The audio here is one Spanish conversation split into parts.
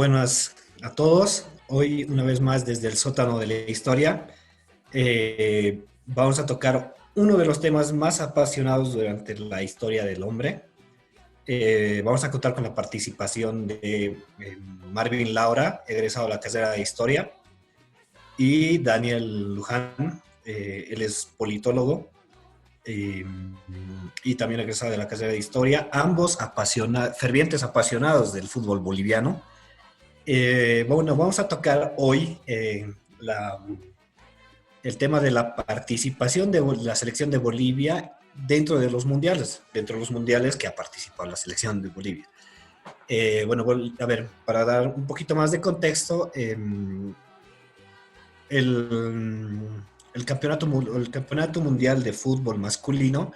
Buenas a todos. Hoy, una vez más, desde el sótano de la historia, vamos a tocar uno de los temas más apasionados durante la historia del hombre. Vamos a contar con la participación de Marvin Laura, egresado de la carrera de Historia, y Daniel Luján, él es politólogo eh, y también egresado de la carrera de Historia, ambos fervientes apasionados del fútbol boliviano. Bueno, vamos a tocar hoy el tema de la participación de la selección de Bolivia dentro de los mundiales que ha participado la selección de Bolivia. Bueno, a ver, para dar un poquito más de contexto, el campeonato mundial de fútbol masculino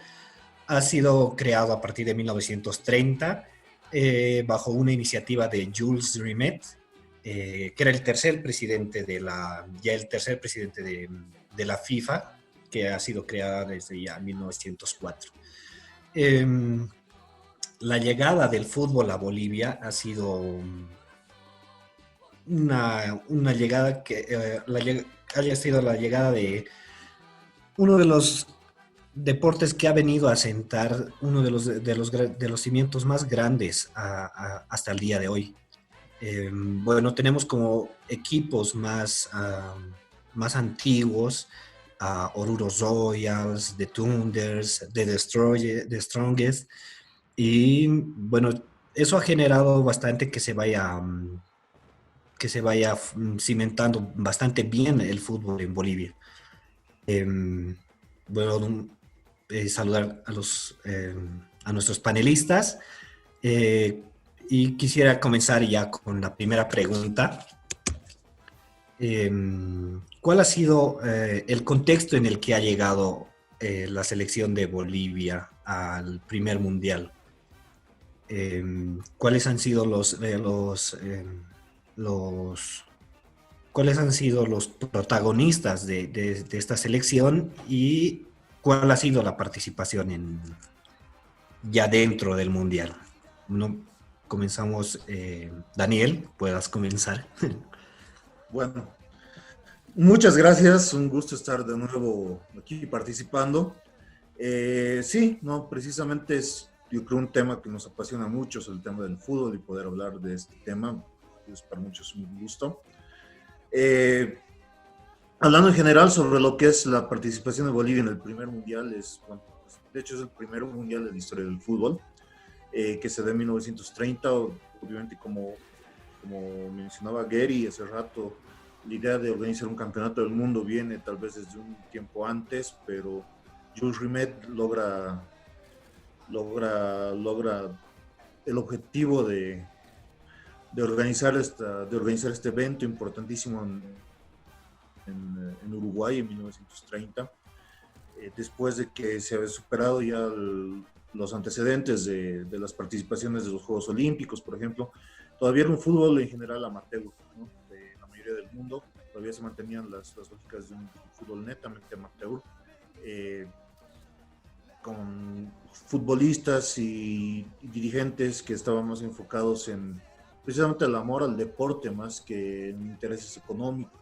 ha sido creado a partir de 1930 bajo una iniciativa de Jules Rimet, que era el tercer presidente de la FIFA, que ha sido creada desde ya 1904. Eh, la llegada del fútbol a Bolivia ha sido una llegada haya sido la llegada de uno de los deportes que ha venido a sentar uno de los cimientos más grandes hasta el día de hoy. Bueno, tenemos como equipos más antiguos a Oruro Royals, The Thunders, The Strongest, y bueno, eso ha generado bastante que se vaya cimentando bastante bien el fútbol en Bolivia. Bueno, saludar a nuestros panelistas. Y quisiera comenzar ya con la primera pregunta. ¿Cuál ha sido el contexto en el que ha llegado la selección de Bolivia al primer mundial? ¿Cuáles han sido cuáles han sido los protagonistas de esta selección y cuál ha sido la participación ya dentro del mundial? No, comenzamos, Daniel, puedas comenzar. Bueno, muchas gracias, un gusto estar de nuevo aquí participando. Sí, no, precisamente es, yo creo, un tema que nos apasiona mucho, es el tema del fútbol, y poder hablar de este tema es para muchos un gusto. Hablando en general sobre lo que es la participación de Bolivia en el primer mundial, bueno, de hecho es el primer mundial de la historia del fútbol, que se da en 1930, obviamente como mencionaba Gary hace rato, la idea de organizar un campeonato del mundo viene tal vez desde un tiempo antes, pero Jules Rimet logra el objetivo de organizar este evento importantísimo en Uruguay en 1930, después de que se había superado ya los antecedentes de las participaciones de los Juegos Olímpicos, por ejemplo. Todavía era un fútbol en general amateur, ¿no? De la mayoría del mundo. Todavía se mantenían las lógicas de un fútbol netamente amateur, con futbolistas y dirigentes que estaban más enfocados en precisamente el amor al deporte más que en intereses económicos.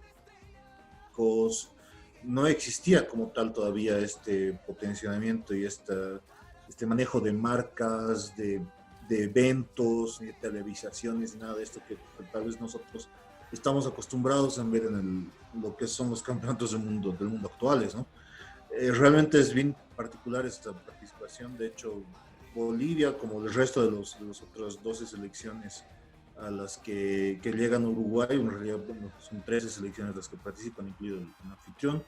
No existía como tal todavía este potenciamiento y este manejo de marcas, de eventos, ni de televisaciones, ni nada de esto que tal vez nosotros estamos acostumbrados a ver en lo que son los campeonatos del mundo actuales, ¿no? Realmente es bien particular esta participación. De hecho, Bolivia, como el resto de las otras 12 selecciones a las que llegan a Uruguay, en realidad bueno, son 13 selecciones las que participan, incluido el anfitrión,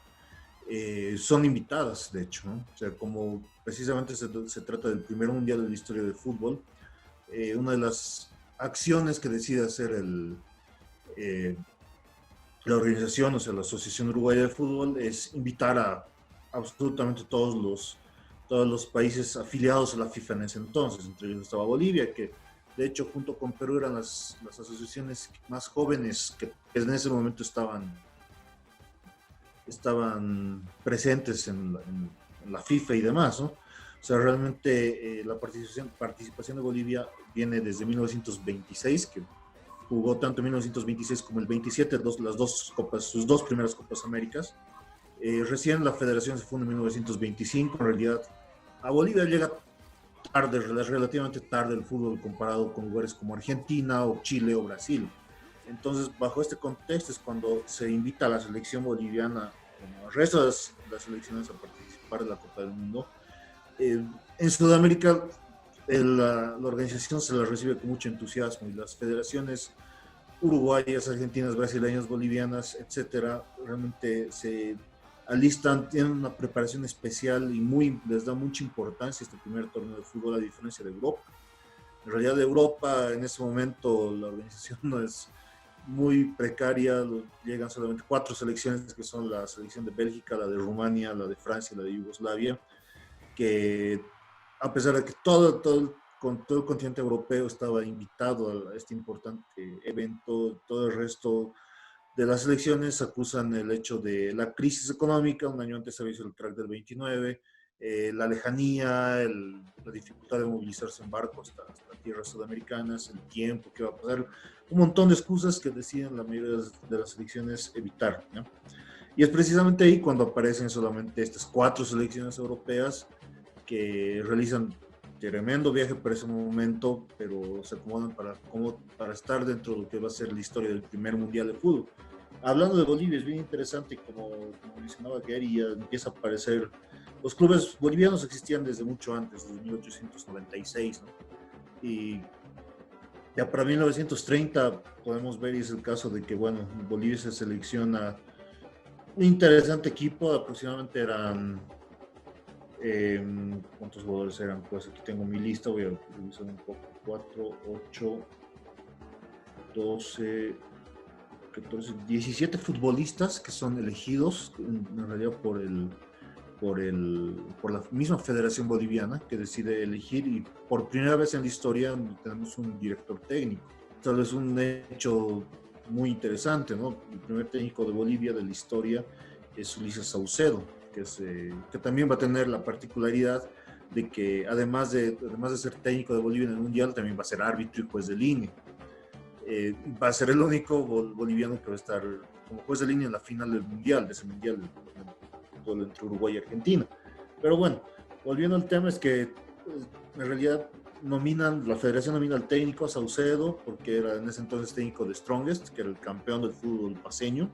son invitadas, de hecho, ¿no? O sea, como precisamente se trata del primer mundial de la historia del fútbol, una de las acciones que decide hacer la organización, o sea, la Asociación Uruguaya de Fútbol, es invitar a absolutamente todos los países afiliados a la FIFA en ese entonces. Entre ellos estaba Bolivia, que de hecho junto con Perú eran las asociaciones más jóvenes que en ese momento estaban presentes en la FIFA y demás, ¿no? O sea, realmente la participación de Bolivia viene desde 1926, que jugó tanto en 1926 como el 27, las dos copas, sus dos primeras Copas Américas. Recién la federación se funda en 1925, en realidad a Bolivia llega tarde, relativamente tarde el fútbol comparado con lugares como Argentina o Chile o Brasil. Entonces, bajo este contexto es cuando se invita a la selección boliviana, como al resto de las selecciones, a participar de la Copa del Mundo. En Sudamérica, la organización se la recibe con mucho entusiasmo y las federaciones uruguayas, argentinas, brasileñas, bolivianas, etcétera, realmente se alistan, tienen una preparación especial y les da mucha importancia este primer torneo de fútbol, a diferencia de Europa. En realidad, de Europa, en ese momento, la organización no es muy precaria, llegan solamente 4 selecciones, que son la selección de Bélgica, la de Rumania, la de Francia y la de Yugoslavia, que a pesar de que con todo el continente europeo estaba invitado a este importante evento, todo el resto de las elecciones acusan el hecho de la crisis económica. Un año antes había sido el crack del 29, la lejanía, la dificultad de movilizarse en barco hasta tierras sudamericanas, el tiempo que va a pasar, un montón de excusas que deciden la mayoría de las elecciones evitar, ¿no? Y es precisamente ahí cuando aparecen solamente estas 4 selecciones europeas que realizan tremendo viaje para ese momento, pero se acomodan para estar dentro de lo que va a ser la historia del primer mundial de fútbol. Hablando de Bolivia, es bien interesante, como mencionaba Gary, ya empieza a aparecer, los clubes bolivianos existían desde mucho antes, desde 1896, ¿no? Y ya para 1930 podemos ver, y es el caso de que, bueno, Bolivia se selecciona un interesante equipo, aproximadamente eran ¿cuántos jugadores eran? Pues aquí tengo mi lista, voy a revisar un poco. 4, 8, 12, 14, 17 futbolistas que son elegidos en realidad por la misma Federación Boliviana, que decide elegir, y por primera vez en la historia tenemos un director técnico. Tal vez un hecho muy interesante, ¿no? El primer técnico de Bolivia de la historia es Ulises Saucedo, que también va a tener la particularidad de que además de ser técnico de Bolivia en el Mundial, también va a ser árbitro y juez de línea. Va a ser el único boliviano que va a estar como juez de línea en la final del Mundial, de ese Mundial entre Uruguay y Argentina. Pero bueno, volviendo al tema, es que en realidad la federación nomina al técnico, a Saucedo, porque era en ese entonces técnico de Strongest, que era el campeón del fútbol paceño.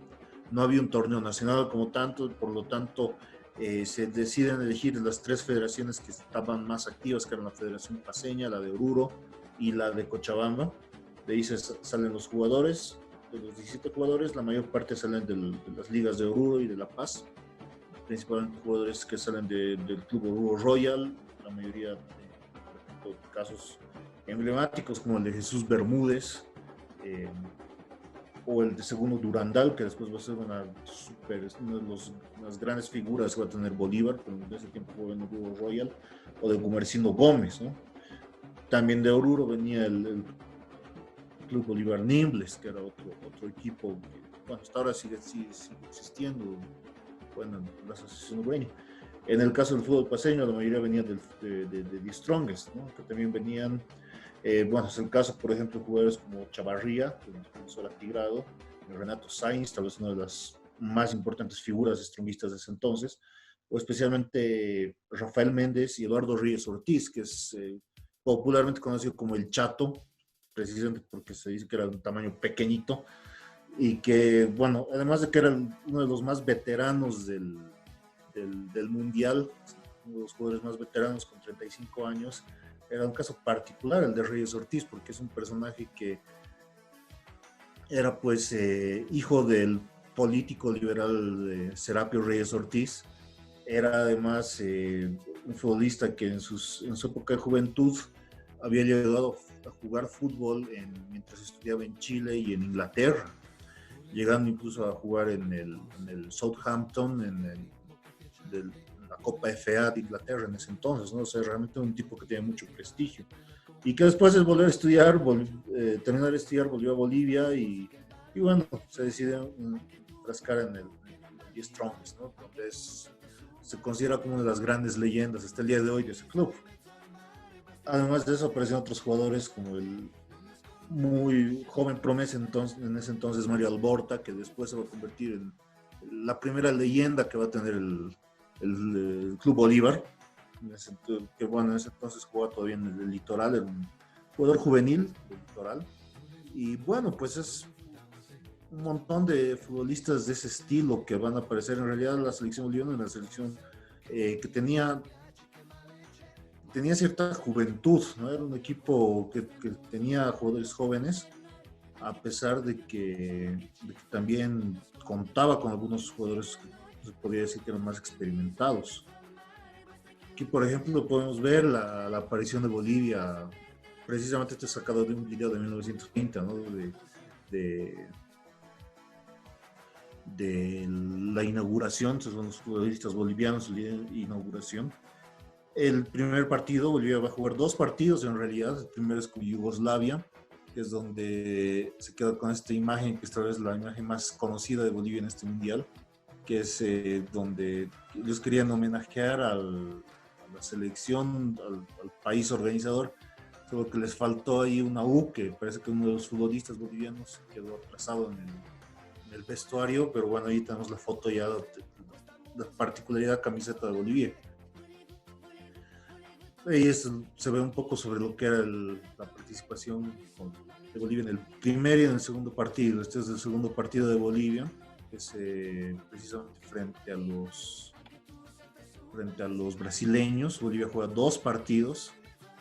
No había un torneo nacional como tanto, por lo tanto se deciden elegir las 3 federaciones que estaban más activas, que eran la Federación Paceña, la de Oruro y la de Cochabamba. De ahí salen los jugadores, de los 17 jugadores, la mayor parte salen de las ligas de Oruro y de La Paz, principalmente jugadores que salen del Club Oruro Royal, la mayoría de casos emblemáticos como el de Jesús Bermúdez, o el de Segundo Durandal, que después va a ser una de las grandes figuras que va a tener Bolívar, pero en ese tiempo jugó en Oruro Royal, o de Gumercindo Gómez, ¿no? También de Oruro venía el Club Bolívar Nimbles, que era otro equipo que, bueno, hasta ahora sigue existiendo, bueno, la Asociación Uruguaya. En el caso del fútbol paceño, la mayoría venía de The Strongest, ¿no? Que también venían, bueno, es el caso, por ejemplo, de jugadores como Chavarría, que es defensor atigrado, Renato Sainz, tal vez una de las más importantes figuras strongistas de ese entonces, o especialmente Rafael Méndez y Eduardo Ríos Ortiz, que es popularmente conocido como el Chato, precisamente porque se dice que era de un tamaño pequeñito, y que, bueno, además de que era uno de los más veteranos del Mundial, uno de los jugadores más veteranos con 35 años, era un caso particular el de Reyes Ortiz, porque es un personaje que era pues hijo del político liberal de Serapio Reyes Ortiz. Era además un futbolista que en su época de juventud había llegado a jugar fútbol mientras estudiaba en Chile y en Inglaterra, llegando incluso a jugar en el Southampton, en la Copa FA de Inglaterra en ese entonces, ¿no? O sea, realmente un tipo que tiene mucho prestigio. Y que después de volver a estudiar, terminar de estudiar, volvió a Bolivia y bueno, se decidió rascar en el The Strongest, ¿no? Donde se considera como una de las grandes leyendas hasta el día de hoy de ese club. Además de eso aparecen otros jugadores como el muy joven promesa entonces, en ese entonces Mario Alborta, que después se va a convertir en la primera leyenda que va a tener el Club Bolívar, que bueno, en ese entonces jugaba todavía en el Litoral, era un jugador juvenil del Litoral. Y bueno, pues es un montón de futbolistas de ese estilo que van a aparecer. En realidad la selección boliviana es una selección que tenía cierta juventud, ¿no? Era un equipo que tenía jugadores jóvenes, a pesar de que también contaba con algunos jugadores que se podría decir que eran más experimentados. Aquí, por ejemplo, podemos ver la aparición de Bolivia, precisamente esto es sacado de un video de 1930, ¿no? De, de la inauguración, son los futbolistas bolivianos, la inauguración. El primer partido, Bolivia va a jugar dos partidos en realidad. El primero es con Yugoslavia, que es donde se queda con esta imagen, que esta vez es la imagen más conocida de Bolivia en este mundial, que es donde ellos querían homenajear a la selección, al país organizador, solo que les faltó ahí una U, que parece que uno de los futbolistas bolivianos quedó atrasado en el vestuario, pero bueno, ahí tenemos la foto ya de la particularidad camiseta de Bolivia. Ahí se ve un poco sobre lo que era la participación de Bolivia en el primer y en el segundo partido. Este es el segundo partido de Bolivia, que es precisamente frente a los brasileños. Bolivia juega dos partidos.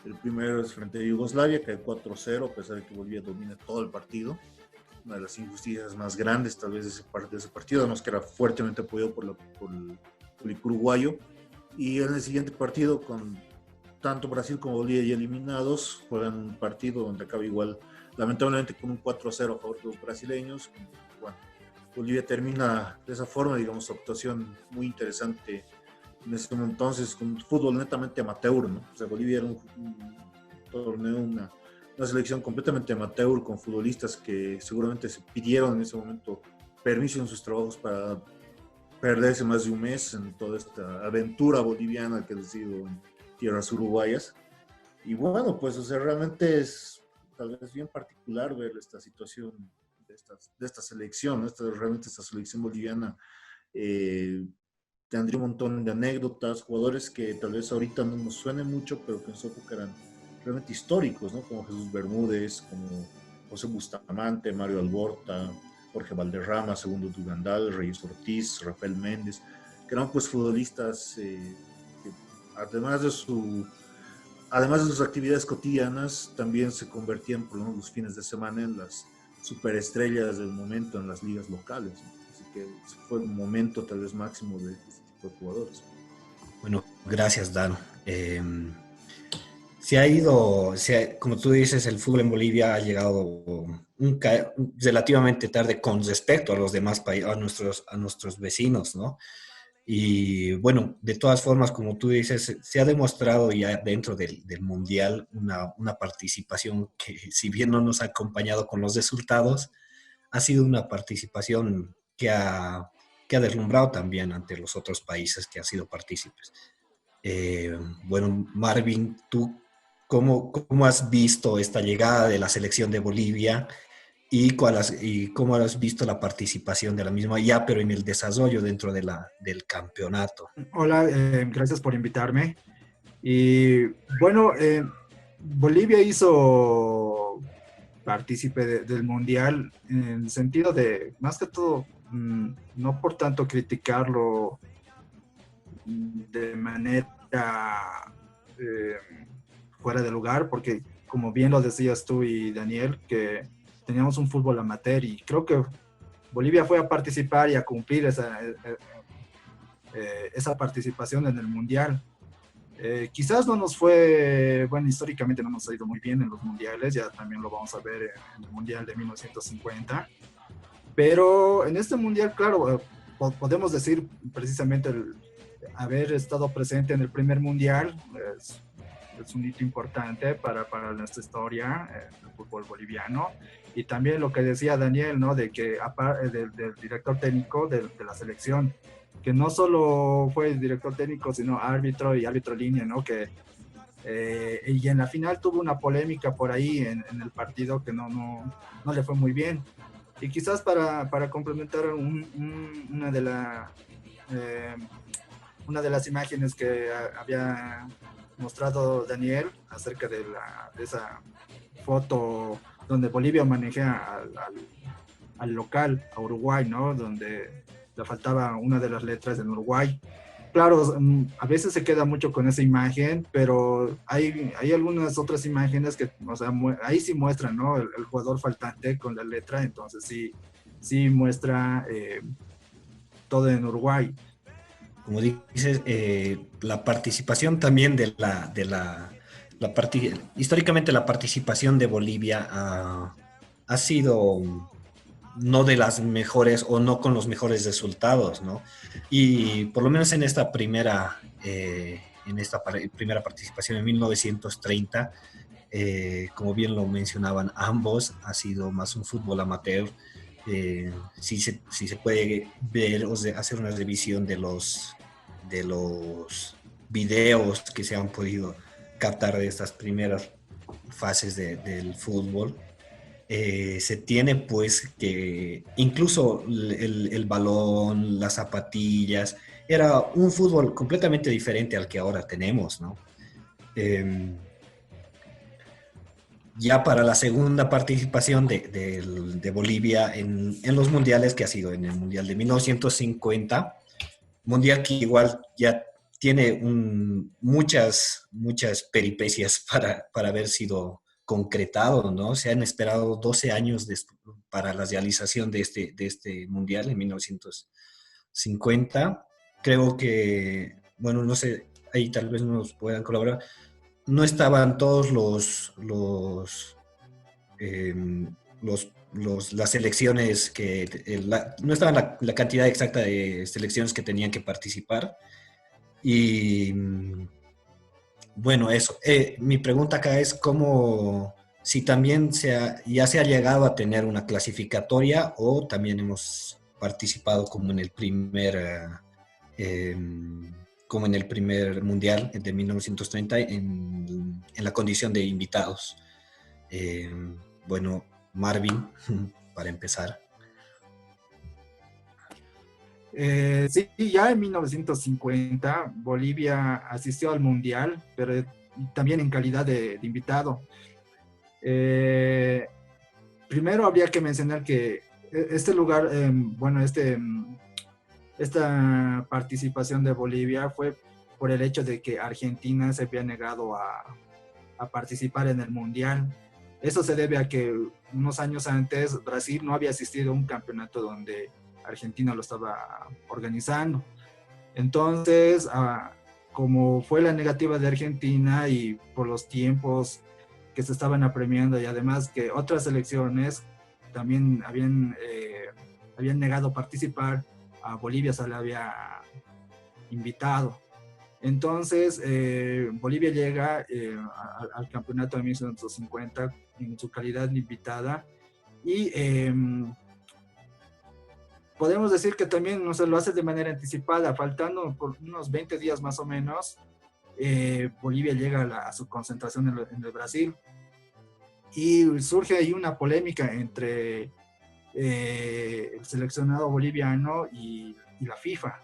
El primero es frente a Yugoslavia, que hay 4-0, a pesar de que Bolivia domina todo el partido. Una de las injusticias más grandes tal vez de ese partido, además que era fuertemente apoyado por el uruguayo. Y en el siguiente partido, con tanto Brasil como Bolivia ya eliminados, juegan un partido donde acaba igual, lamentablemente con un 4-0 a favor de los brasileños. Bueno, Bolivia termina de esa forma, digamos, su actuación muy interesante en ese entonces, con fútbol netamente amateur, ¿no? O sea, Bolivia era un torneo, una selección completamente amateur, con futbolistas que seguramente se pidieron en ese momento permiso en sus trabajos para perderse más de un mes en toda esta aventura boliviana que ha sido en tierras uruguayas. Y bueno, pues o sea, realmente es tal vez bien particular ver esta situación de esta selección, ¿no? Realmente esta selección boliviana tendría un montón de anécdotas, jugadores que tal vez ahorita no nos suenen mucho, pero que en su época eran realmente históricos, ¿no? Como Jesús Bermúdez, como José Bustamante, Mario Alborta, Jorge Valderrama, Segundo Dugandal, Reyes Ortiz, Rafael Méndez, que eran pues futbolistas que además de sus actividades cotidianas, también se convertían por los fines de semana en las superestrellas del momento en las ligas locales, ¿no? Así que fue un momento tal vez máximo de este tipo de jugadores. Bueno, gracias, Dan. Se ha ido, como tú dices, el fútbol en Bolivia ha llegado relativamente tarde con respecto a los demás países, a nuestros vecinos, ¿no? Y bueno, de todas formas, como tú dices, se ha demostrado ya dentro del Mundial una participación que, si bien no nos ha acompañado con los resultados, ha sido una participación que ha deslumbrado también ante los otros países que han sido partícipes. Bueno, Marvin, ¿tú cómo has visto esta llegada de la selección de Bolivia y cómo has visto la participación de la misma ya, pero en el desarrollo dentro del campeonato? Hola, gracias por invitarme. Y bueno, Bolivia hizo partícipe del Mundial en el sentido de, más que todo, no por tanto criticarlo de manera eh, fuera de lugar, porque como bien lo decías tú y Daniel, que teníamos un fútbol amateur y creo que Bolivia fue a participar y a cumplir esa participación en el Mundial. Quizás no nos fue, bueno, históricamente no nos ha ido muy bien en los mundiales, ya también lo vamos a ver en el Mundial de 1950, pero en este Mundial, claro, podemos decir precisamente haber estado presente en el primer Mundial, es un hito importante para nuestra historia, el fútbol boliviano, y también lo que decía Daniel, ¿no? De que del director técnico de la selección, que no solo fue el director técnico, sino árbitro y árbitro línea, ¿no? Que Y en la final tuvo una polémica por ahí en el partido que no le fue muy bien. Y quizás para complementar eh, una de las imágenes que había mostrado Daniel acerca de esa foto donde Bolivia manejea al local, a Uruguay, ¿no? Donde le faltaba una de las letras en Uruguay. Claro, a veces se queda mucho con esa imagen, pero hay algunas otras imágenes que, o sea, ahí sí muestran, ¿no? El jugador faltante con la letra, entonces sí muestra todo en Uruguay. Como dices, la participación también históricamente la participación de Bolivia ha sido no de las mejores o no con los mejores resultados, ¿no? Y por lo menos en esta primera participación en 1930, como bien lo mencionaban ambos, ha sido más un fútbol amateur. Si se puede ver o hacer una revisión de los videos que se han podido captar de estas primeras fases del fútbol, se tiene pues que incluso el balón, las zapatillas, era un fútbol completamente diferente al que ahora tenemos, ¿no? Eh, ya para la segunda participación de Bolivia en los mundiales, que ha sido en el Mundial de 1950, mundial que igual ya tiene muchas peripecias para haber sido concretado, ¿no? Se han esperado 12 años para la realización de este mundial en 1950. Creo que, bueno, no sé, ahí tal vez nos puedan colaborar. No estaban todos eh, las selecciones no estaba la cantidad exacta de selecciones que tenían que participar. Y bueno, eso. Mi pregunta acá es si también ya se ha llegado a tener una clasificatoria o también hemos participado como en el primer mundial de 1930 en la condición de invitados. Bueno, Marvin, para empezar. Sí, ya en 1950 Bolivia asistió al Mundial, pero también en calidad de invitado. Primero habría que mencionar que este lugar, esta participación de Bolivia fue por el hecho de que Argentina se había negado a participar en el Mundial. Eso se debe a que unos años antes Brasil no había asistido a un campeonato donde Argentina lo estaba organizando. Entonces, como fue la negativa de Argentina y por los tiempos que se estaban apremiando y además que otras selecciones también habían negado participar, a Bolivia se le había invitado. Entonces, Bolivia llega al campeonato de 1950 en su calidad de invitada y podemos decir que también no se lo hace de manera anticipada, faltando por unos 20 días más o menos, Bolivia llega a su concentración en el Brasil y surge ahí una polémica entre el seleccionado boliviano y la FIFA,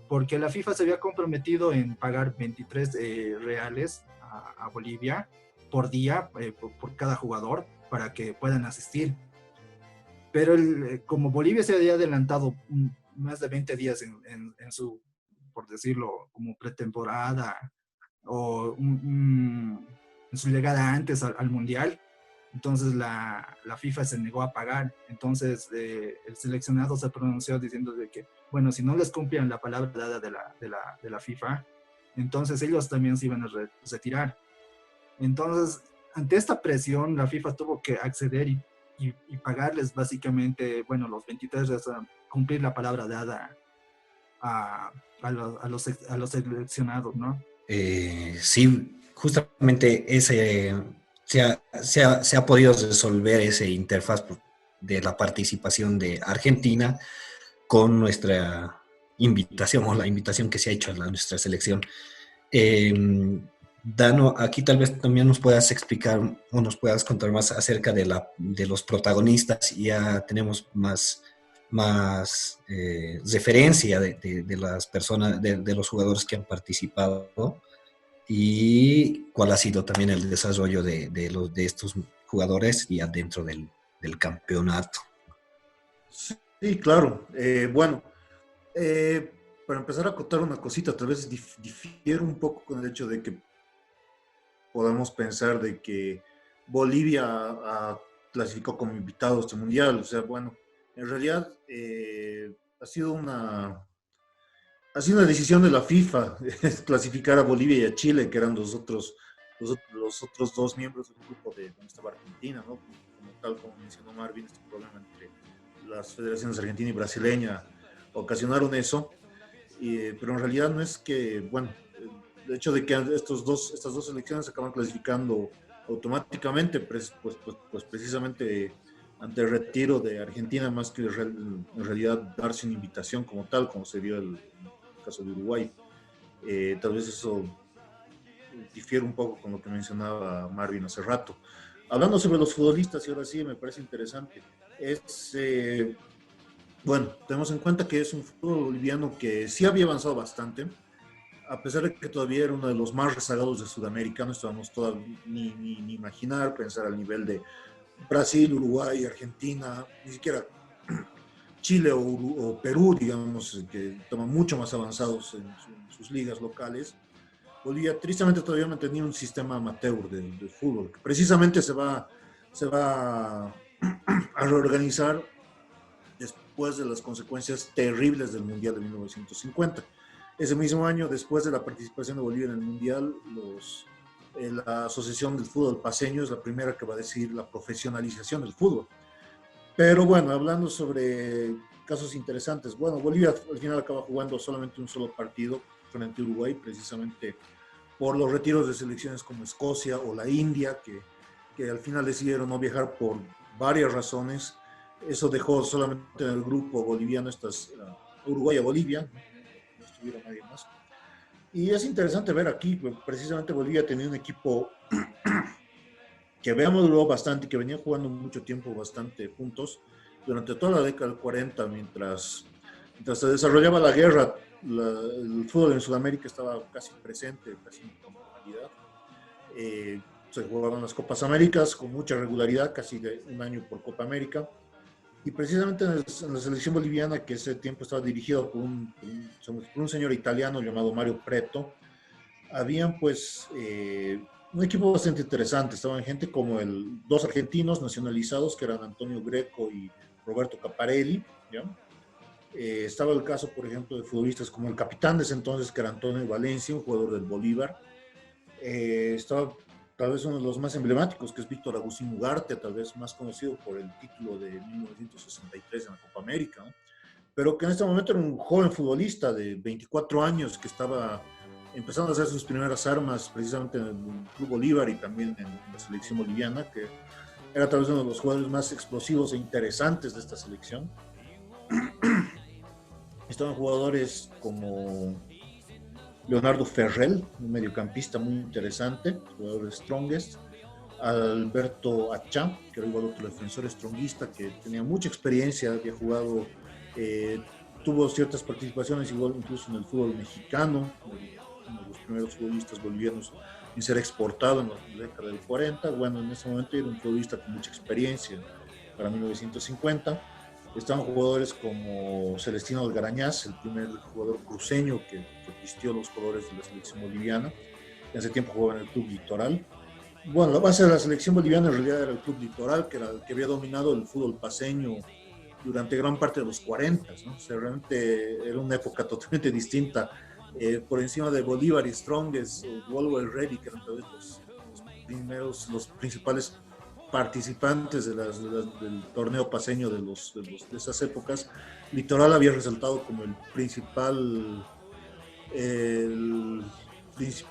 porque la FIFA se había comprometido en pagar 23 reales a Bolivia por día, por cada jugador, para que puedan asistir. Pero como Bolivia se había adelantado más de 20 días en su, por decirlo, como pretemporada o en su llegada antes al Mundial, entonces la FIFA se negó a pagar. Entonces el seleccionado se pronunció diciendo de que, bueno, si no les cumplían la palabra dada de la FIFA, entonces ellos también se iban a retirar. Entonces, ante esta presión, la FIFA tuvo que acceder y pagarles básicamente, bueno, los 23 cumplir la palabra dada a los seleccionados, ¿no? Sí, justamente se ha podido resolver ese interfaz de la participación de Argentina con nuestra invitación o la invitación que se ha hecho a nuestra selección. Dano, aquí tal vez también nos puedas explicar o nos puedas contar más acerca de los protagonistas. Ya tenemos más referencia de las personas, de los jugadores que han participado, ¿no? Y cuál ha sido también el desarrollo de estos jugadores ya dentro del campeonato. Sí, claro. Bueno, eh, para empezar a acotar una cosita, tal vez difiere un poco con el hecho de que podamos pensar de que Bolivia clasificó como invitado a este mundial. O sea, bueno, en realidad ha sido una decisión de la FIFA clasificar a Bolivia y a Chile, que eran los otros dos miembros del grupo de donde estaba Argentina, ¿no? Como tal, como mencionó Marvin, este problema entre las federaciones argentina y brasileña ocasionaron eso. Pero en realidad no es que, bueno, el hecho de que estas dos selecciones acaban clasificando automáticamente, pues precisamente ante el retiro de Argentina, más que en realidad darse una invitación como tal, como se dio el caso de Uruguay. Tal vez eso difiere un poco con lo que mencionaba Marvin hace rato. Hablando sobre los futbolistas, y ahora sí me parece interesante, bueno, tenemos en cuenta que es un fútbol boliviano que sí había avanzado bastante, a pesar de que todavía era uno de los más rezagados de Sudamérica. No estábamos todavía ni imaginar, pensar al nivel de Brasil, Uruguay, Argentina, ni siquiera Chile o Perú, digamos, que estaban mucho más avanzados en sus ligas locales. Bolivia tristemente todavía mantenía un sistema amateur de fútbol, que precisamente se va a reorganizar después de las consecuencias terribles del Mundial de 1950. Ese mismo año, después de la participación de Bolivia en el Mundial, la Asociación del Fútbol Paceño es la primera que va a decidir la profesionalización del fútbol. Pero bueno, hablando sobre casos interesantes, bueno, Bolivia al final acaba jugando solamente un solo partido frente a Uruguay, precisamente por los retiros de selecciones como Escocia o la India, que al final decidieron no viajar por varias razones. Eso dejó solamente en el grupo boliviano Uruguay a Bolivia, no estuviera nadie más. Y es interesante ver aquí, precisamente Bolivia tenía un equipo que había madurado bastante y que venía jugando mucho tiempo bastante juntos durante toda la década del 40, mientras se desarrollaba la guerra. El fútbol en Sudamérica estaba casi presente, casi en normalidad. Se jugaban las Copas Américas con mucha regularidad, casi de un año por Copa América. Y precisamente en la selección boliviana, que ese tiempo estaba dirigido por un señor italiano llamado Mario Preto, habían pues un equipo bastante interesante. Estaban gente como dos argentinos nacionalizados, que eran Antonio Greco y Roberto Caparelli, ¿ya? Estaba el caso, por ejemplo, de futbolistas como el capitán de ese entonces, que era Antonio Valencia, un jugador del Bolívar. Estaba tal vez uno de los más emblemáticos, que es Víctor Agustín Ugarte, tal vez más conocido por el título de 1963 en la Copa América, ¿no? Pero que en este momento era un joven futbolista de 24 años que estaba empezando a hacer sus primeras armas precisamente en el Club Bolívar y también en la selección boliviana, que era tal vez uno de los jugadores más explosivos e interesantes de esta selección. Estaban jugadores como Leonardo Ferrell, un mediocampista muy interesante, jugador de Strongest, Alberto Achá, que era igual otro defensor stronguista que tenía mucha experiencia, había jugado, tuvo ciertas participaciones igual incluso en el fútbol mexicano, uno de los primeros futbolistas bolivianos en ser exportado en la década del 40. Bueno, en ese momento era un futbolista con mucha experiencia para 1950. Estaban jugadores como Celestino Algarañaz, el primer jugador cruceño que vistió los colores de la selección boliviana. En ese tiempo jugaba en el Club Litoral. Bueno, la base de la selección boliviana en realidad era el Club Litoral, que era el que había dominado el fútbol paceño durante gran parte de los 40, ¿no? O sea, realmente era una época totalmente distinta. Por encima de Bolívar y Strongest, Wolver Ready, que eran los principales participantes del torneo paceño de esas épocas. Litoral había resaltado como el principal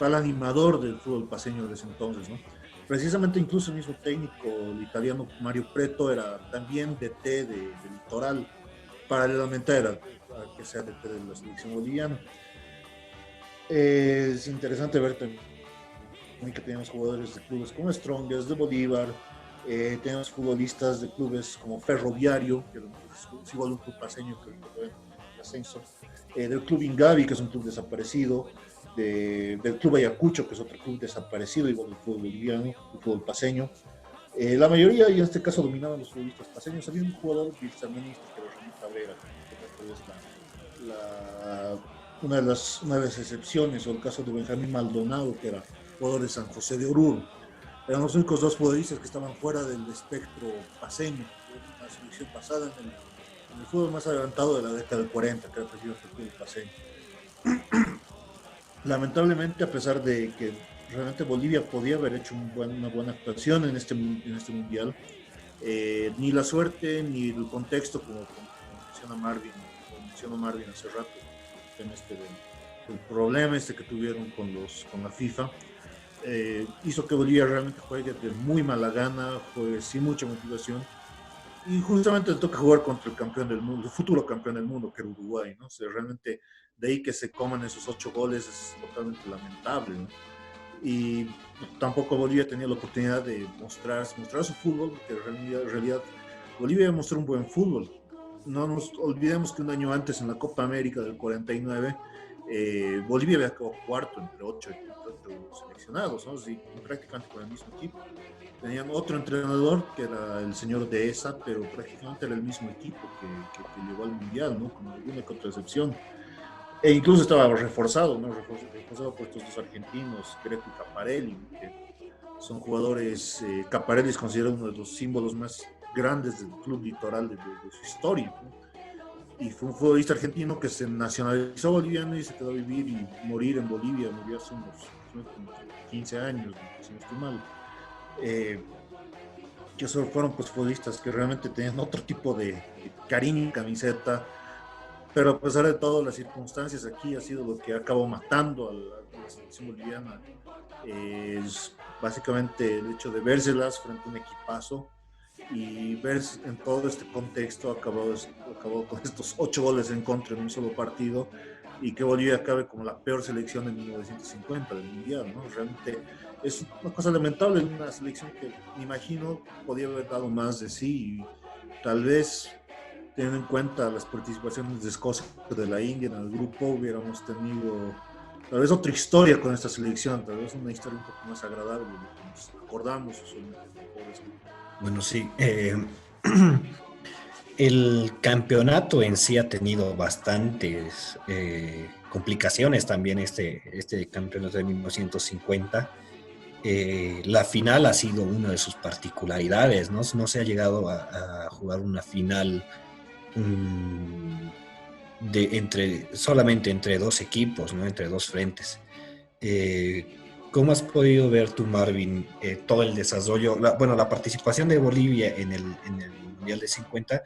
animador del fútbol paceño de ese entonces, ¿no? Precisamente incluso el mismo técnico, el italiano Mario Preto, era también DT de Litoral, paralelamente a que sea DT de la selección boliviana. Es interesante ver también que teníamos jugadores de clubes como Strongest, de Bolívar, teníamos futbolistas de clubes como Ferroviario, que es igual un club paseño que fue el ascenso, del club Ingavi, que es un club desaparecido, del club Ayacucho, que es otro club desaparecido, igual del fútbol boliviano, el fútbol paseño. La mayoría, y en este caso, dominaban los futbolistas paseños. Había un jugador vietnamita que era Ramón Cabrera, que es una de las excepciones, o el caso de Benjamín Maldonado, que era jugador de San José de Oruro. Eran los únicos dos futbolistas que estaban fuera del espectro paseño, una selección basada en el fútbol más adelantado de la década del 40, que era precisamente el fútbol paseño. Lamentablemente, a pesar de que realmente Bolivia podía haber hecho una buena actuación en este mundial, ni la suerte ni el contexto, como mencionó Marvin hace rato, el problema que tuvieron con la FIFA, hizo que Bolivia realmente juegue de muy mala gana, juegue sin mucha motivación, y justamente le toca jugar contra el campeón del mundo, el futuro campeón del mundo, que era Uruguay, ¿no? O sea, realmente de ahí que se coman esos 8 goles es totalmente lamentable, ¿no? Y tampoco Bolivia tenía la oportunidad de mostrar su fútbol, porque en realidad Bolivia mostró un buen fútbol. No nos olvidemos que un año antes, en la Copa América del 49, Bolivia había quedado cuarto entre ocho seleccionados, ¿no? Sí, prácticamente con el mismo equipo. Tenían otro entrenador, que era el señor Dehesa, pero prácticamente era el mismo equipo que llegó al Mundial, ¿no? Con alguna que otra excepción. E incluso estaba reforzado, ¿no? Reforzado por estos dos argentinos, Greco y Caparelli, que son jugadores. Caparelli es considerado uno de los símbolos más grandes del club litoral de su historia, ¿no? Y fue un futbolista argentino que se nacionalizó boliviano y se quedó a vivir y morir en Bolivia. Murió hace unos 15 años, si no estoy mal. Que solo fueron pues futbolistas que realmente tenían otro tipo de cariño en camiseta, pero a pesar de todo, las circunstancias aquí ha sido lo que acabó matando a la selección boliviana. Es básicamente el hecho de vérselas frente a un equipazo y ver en todo este contexto acabó con estos 8 goles en contra en un solo partido, y que Bolivia acabe como la peor selección de 1950 del Mundial, ¿no? Realmente es una cosa lamentable, una selección que me imagino podía haber dado más de sí, y tal vez teniendo en cuenta las participaciones de Escocia, de la India en el grupo, hubiéramos tenido tal vez otra historia con esta selección, tal vez una historia un poco más agradable de lo que nos acordamos usualmente. Bueno, sí. El campeonato en sí ha tenido bastantes complicaciones también, este campeonato de 1950. La final ha sido una de sus particularidades, ¿no? No se ha llegado a jugar una final solamente entre dos equipos, ¿no? Entre dos frentes. ¿Cómo has podido ver tú, Marvin, todo el desarrollo, la participación de Bolivia en el Mundial de 50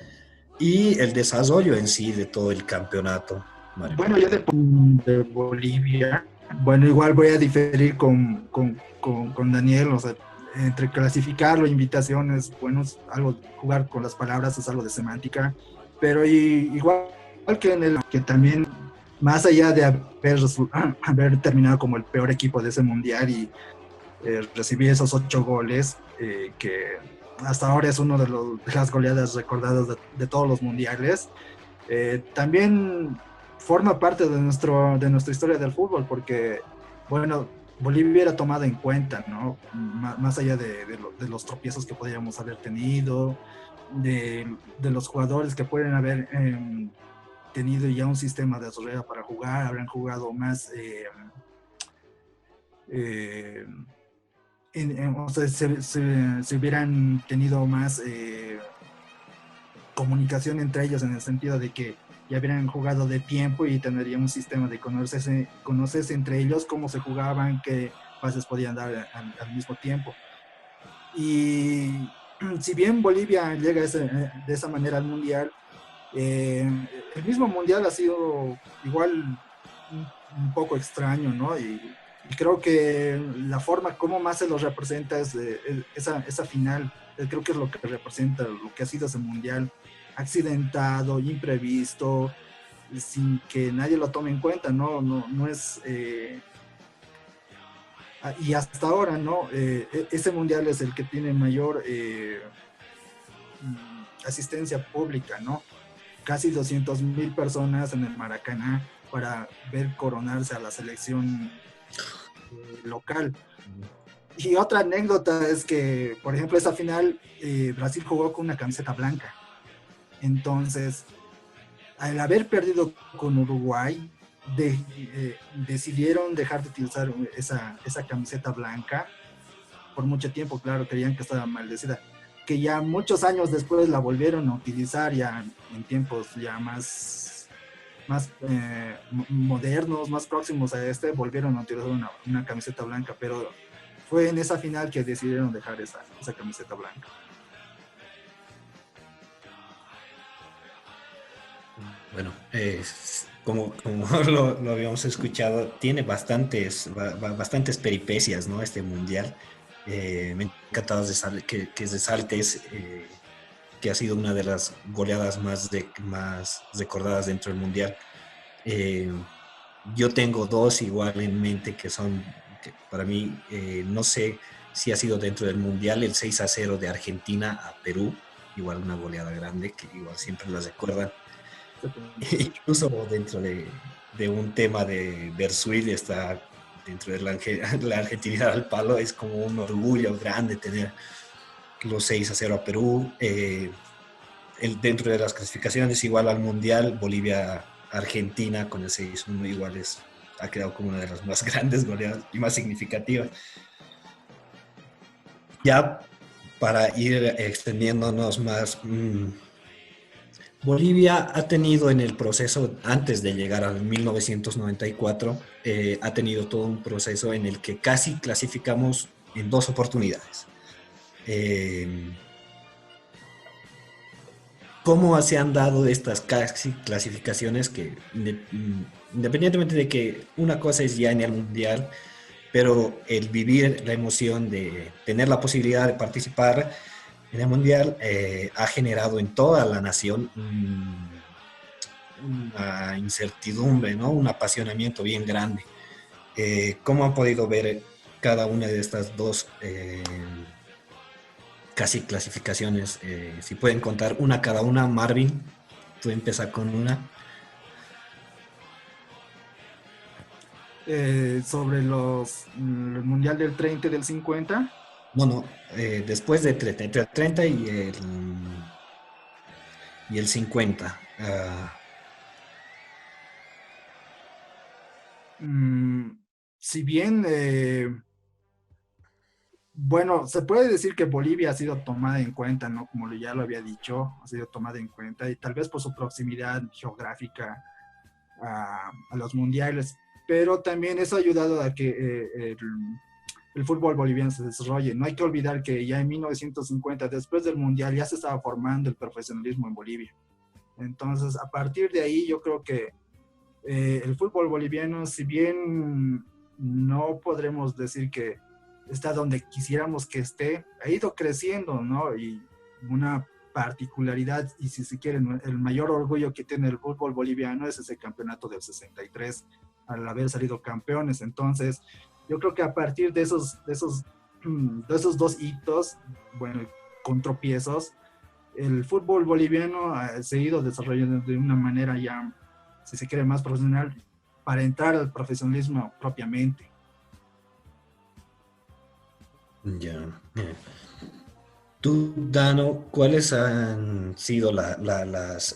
y el desarrollo en sí de todo el campeonato, Marvin? Bueno, yo de Bolivia, bueno, igual voy a diferir con Daniel, o sea, entre clasificarlo, invitaciones, bueno, es algo, jugar con las palabras es algo de semántica, pero igual que en el que también, más allá de haber terminado como el peor equipo de ese mundial y recibir esos 8 goles, que hasta ahora es uno de las goleadas recordadas de todos los mundiales, también forma parte de nuestra historia del fútbol, porque, bueno, Bolivia era tomada en cuenta, ¿no? Más allá de los tropiezos que podríamos haber tenido, de los jugadores que pueden haber tenido ya un sistema de desarrollo para jugar, habrán jugado más, o sea, se hubieran tenido más comunicación entre ellos, en el sentido de que ya hubieran jugado de tiempo y tendrían un sistema de conocerse entre ellos, cómo se jugaban, qué pases podían dar al mismo tiempo. Y si bien Bolivia llega de esa manera al Mundial, el mismo Mundial ha sido igual un poco extraño, ¿no? Y creo que la forma como más se los representa es esa final. Creo que es lo que representa lo que ha sido ese Mundial: accidentado, imprevisto, sin que nadie lo tome en cuenta, ¿no? No es... Y hasta ahora, ¿no? Ese mundial es el que tiene mayor asistencia pública, ¿no? Casi 200,000 personas en el Maracaná para ver coronarse a la selección local. Y otra anécdota es que, por ejemplo, esa final, Brasil jugó con una camiseta blanca. Entonces, al haber perdido con Uruguay, decidieron dejar de utilizar esa camiseta blanca por mucho tiempo. Claro, creían que estaba maldecida, que ya muchos años después la volvieron a utilizar, ya en tiempos ya más modernos, más próximos a este, volvieron a utilizar una camiseta blanca, pero fue en esa final que decidieron dejar esa camiseta blanca. Bueno, como lo habíamos escuchado, tiene bastantes peripecias, ¿no? Este mundial. Me ha encantado que resaltes que ha sido una de las goleadas más recordadas dentro del mundial. Eh, yo tengo dos igual en mente que para mí, no sé si ha sido dentro del mundial, el 6-0 de Argentina a Perú, igual una goleada grande que igual siempre la recuerdan. Incluso dentro de un tema de Bersuit, está dentro de la argentinidad al palo, es como un orgullo grande tener los 6-0 a Perú. Dentro de las clasificaciones, igual al Mundial, Bolivia-Argentina con el 6-1 igual ha quedado como una de las más grandes goleadas y más significativas. Ya para ir extendiéndonos más, Bolivia ha tenido en el proceso, antes de llegar al 1994, ha tenido todo un proceso en el que casi clasificamos en dos oportunidades. ¿Cómo se han dado estas casi clasificaciones que, independientemente de que una cosa es ya en el Mundial, pero el vivir la emoción de tener la posibilidad de participar en el Mundial ha generado en toda la nación una incertidumbre, ¿no? Un apasionamiento bien grande. ¿Cómo han podido ver cada una de estas dos casi clasificaciones? Si pueden contar una cada una, Marvin, tú empezar con una. Sobre el Mundial del 30 y del 50. No, no, después de 30, entre el 30 y el 50. Si bien, bueno, se puede decir que Bolivia ha sido tomada en cuenta, ¿no? Como ya lo había dicho, ha sido tomada en cuenta y tal vez por su proximidad geográfica a los mundiales, pero también eso ha ayudado a que el fútbol boliviano se desarrolle. No hay que olvidar que ya en 1950, después del mundial, ya se estaba formando el profesionalismo en Bolivia. Entonces, a partir de ahí, yo creo que el fútbol boliviano, si bien no podremos decir que está donde quisiéramos que esté, ha ido creciendo, ¿no? Y una particularidad, y si se quieren, el mayor orgullo que tiene el fútbol boliviano es ese campeonato del 63, al haber salido campeones. Entonces, yo creo que a partir de esos dos hitos, bueno, con tropiezos, el fútbol boliviano ha seguido desarrollando de una manera ya, si se quiere, más profesional, para entrar al profesionalismo propiamente. Ya. Tú, Dano, ¿cuáles han sido las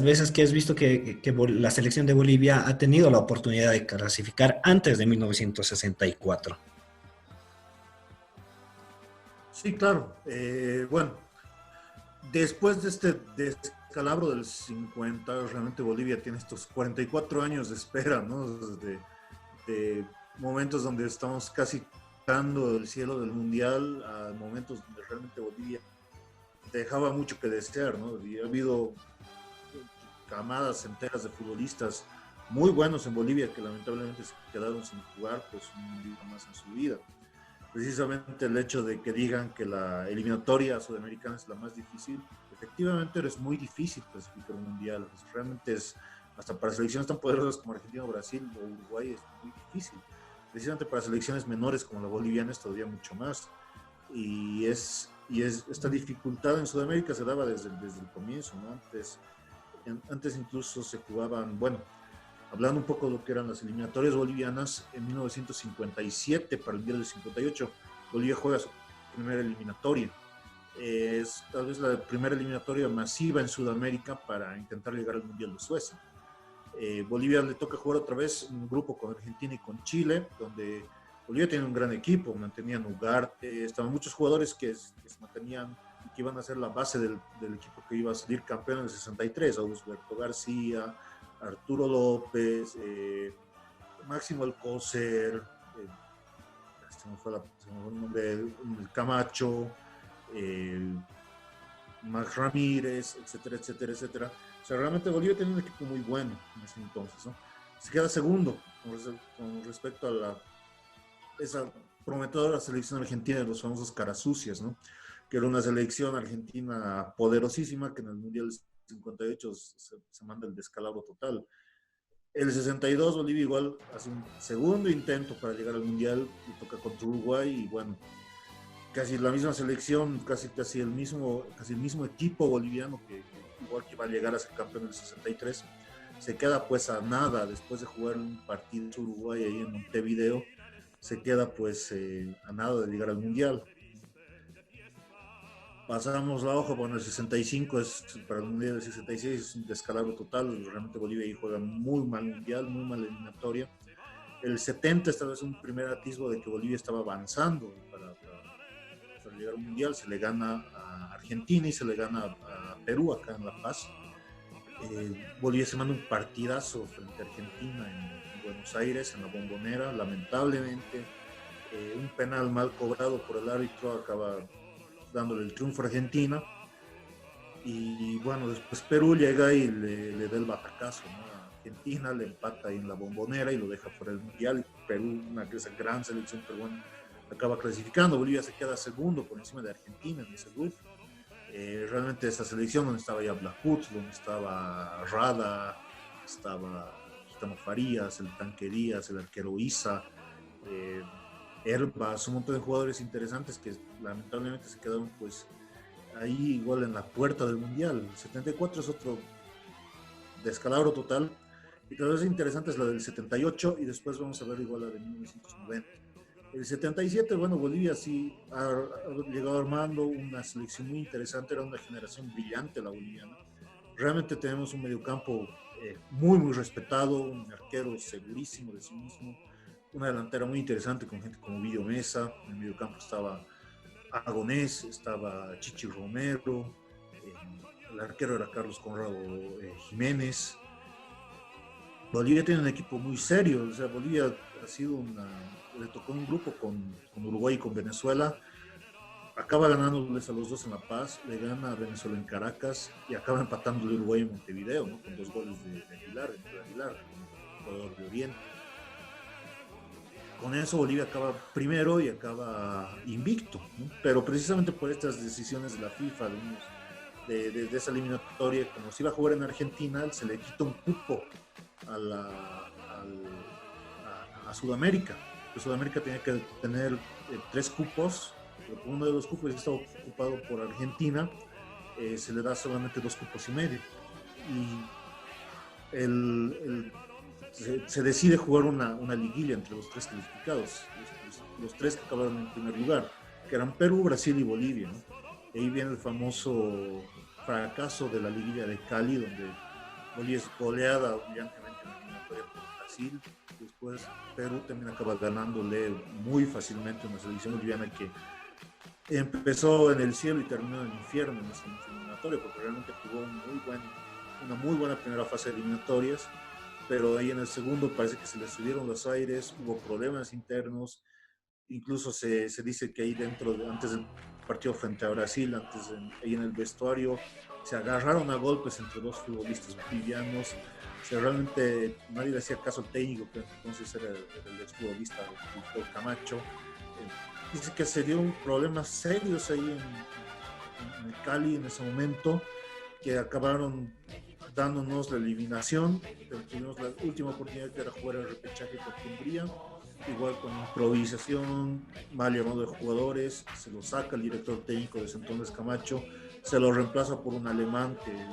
veces que has visto que la selección de Bolivia ha tenido la oportunidad de clasificar antes de 1964? Sí, claro. Bueno, después de este descalabro del 50, realmente Bolivia tiene estos 44 años de espera, ¿no? De momentos donde estamos casi tocando el cielo del mundial a momentos donde realmente Bolivia dejaba mucho que desear, ¿no? Y ha habido camadas enteras de futbolistas muy buenos en Bolivia que lamentablemente se quedaron sin jugar pues un día más en su vida. Precisamente el hecho de que digan que la eliminatoria sudamericana es la más difícil, efectivamente es muy difícil clasificar un mundial, realmente es hasta para selecciones tan poderosas como Argentina, Brasil o Uruguay es muy difícil. Precisamente para selecciones menores como la boliviana es todavía mucho más. Y esta dificultad en Sudamérica se daba desde el comienzo, ¿no? Antes incluso se jugaban, bueno, hablando un poco de lo que eran las eliminatorias bolivianas, en 1957, para el Mundial del 58, Bolivia juega su primera eliminatoria. Es tal vez la primera eliminatoria masiva en Sudamérica para intentar llegar al Mundial de Suecia. Bolivia le toca jugar otra vez un grupo con Argentina y con Chile, donde Bolivia tiene un gran equipo, mantenían Ugarte, estaban muchos jugadores que se mantenían y que iban a ser la base del equipo que iba a salir campeón en el 63, Augusto García, Arturo López, Máximo Alcócer, se me fue el nombre, el Camacho, Max Ramírez, etcétera, etcétera, etcétera. O sea, realmente Bolivia tenía un equipo muy bueno en ese entonces, ¿no? Se queda segundo con respecto a esa prometedora selección argentina de los famosos carasucias, ¿no? Que era una selección argentina poderosísima que en el Mundial 58 se manda el descalabro total. El 62 Bolivia igual hace un segundo intento para llegar al Mundial y toca contra Uruguay y bueno, casi la misma selección, casi el mismo equipo boliviano que igual que va a llegar a ser campeón en el 63, se queda pues a nada después de jugar un partido en Uruguay ahí en Montevideo, se queda pues a nada de llegar al Mundial. Pasamos la hoja, bueno, el 65 para el Mundial del 66 es un descalabro total, realmente Bolivia ahí juega muy mal Mundial, muy mal eliminatoria. El 70 esta vez un primer atisbo de que Bolivia estaba avanzando para llegar al Mundial, se le gana a Argentina y se le gana a Perú acá en La Paz. Bolivia se manda un partidazo frente a Argentina en Buenos Aires, en la Bombonera, lamentablemente un penal mal cobrado por el árbitro acaba dándole el triunfo a Argentina y bueno, después Perú llega y le da el batacazo, ¿no? A Argentina le empata ahí en la Bombonera y lo deja fuera del Mundial. Perú, esa gran selección peruana, acaba clasificando. Bolivia se queda segundo por encima de Argentina en ese grupo. Realmente esa selección donde estaba ya Blahut, donde estaba Rada, estaba Gitano Farías, el Tanque Díaz, el arquero Isa, Herbas, un montón de jugadores interesantes que lamentablemente se quedaron pues ahí igual en la puerta del Mundial. El 74 es otro descalabro total y tal vez interesante es la del 78 y después vamos a ver igual la de 1990. El 77, bueno, Bolivia sí ha llegado armando una selección muy interesante, era una generación brillante la boliviana. Realmente tenemos un mediocampo muy, muy respetado, un arquero segurísimo de sí mismo, una delantera muy interesante con gente como Vidio Mesa, en el mediocampo estaba Agonés, estaba Chichi Romero, el arquero era Carlos Conrado Jiménez. Bolivia tiene un equipo muy serio, o sea, Bolivia ha sido le tocó un grupo con Uruguay y con Venezuela, acaba ganándoles a los dos en La Paz, le gana a Venezuela en Caracas y acaba empatando el Uruguay en Montevideo, ¿no? Con 2 goles de Aguilar, un jugador de Oriente. Con eso Bolivia acaba primero y acaba invicto, ¿no? Pero precisamente por estas decisiones de la FIFA, de esa eliminatoria, como se iba a jugar en Argentina, se le quita un cupo a Sudamérica. Sudamérica tenía que tener 3 cupos, pero uno de los cupos estaba ocupado por Argentina, se le da solamente 2 cupos y medio. Y se decide jugar una liguilla entre los 3 clasificados, los 3 que acabaron en primer lugar, que eran Perú, Brasil y Bolivia, ¿no? Y ahí viene el famoso fracaso de la liguilla de Cali, donde Bolivia es goleada brillantemente en la eliminatoria por Brasil. Después Perú también acaba ganándole muy fácilmente una selección boliviana que empezó en el cielo y terminó en el infierno en esa eliminatoria, porque realmente jugó una muy buena primera fase de eliminatorias, pero ahí en el segundo parece que se le subieron los aires, hubo problemas internos, incluso se dice que ahí antes del partido frente a Brasil, ahí en el vestuario, se agarraron a golpes entre 2 futbolistas bolivianos. O sea, realmente nadie le hacía caso al técnico, que entonces era el exfutbolista el Camacho. Dice que se dieron problemas serios ahí en Cali en ese momento, que acabaron dándonos la eliminación. Tuvimos la última oportunidad que era jugar el repechaje contra Hungría, igual con improvisación, mal llamado de jugadores, se lo saca el director técnico de ese entonces Camacho, se lo reemplaza por un alemán que en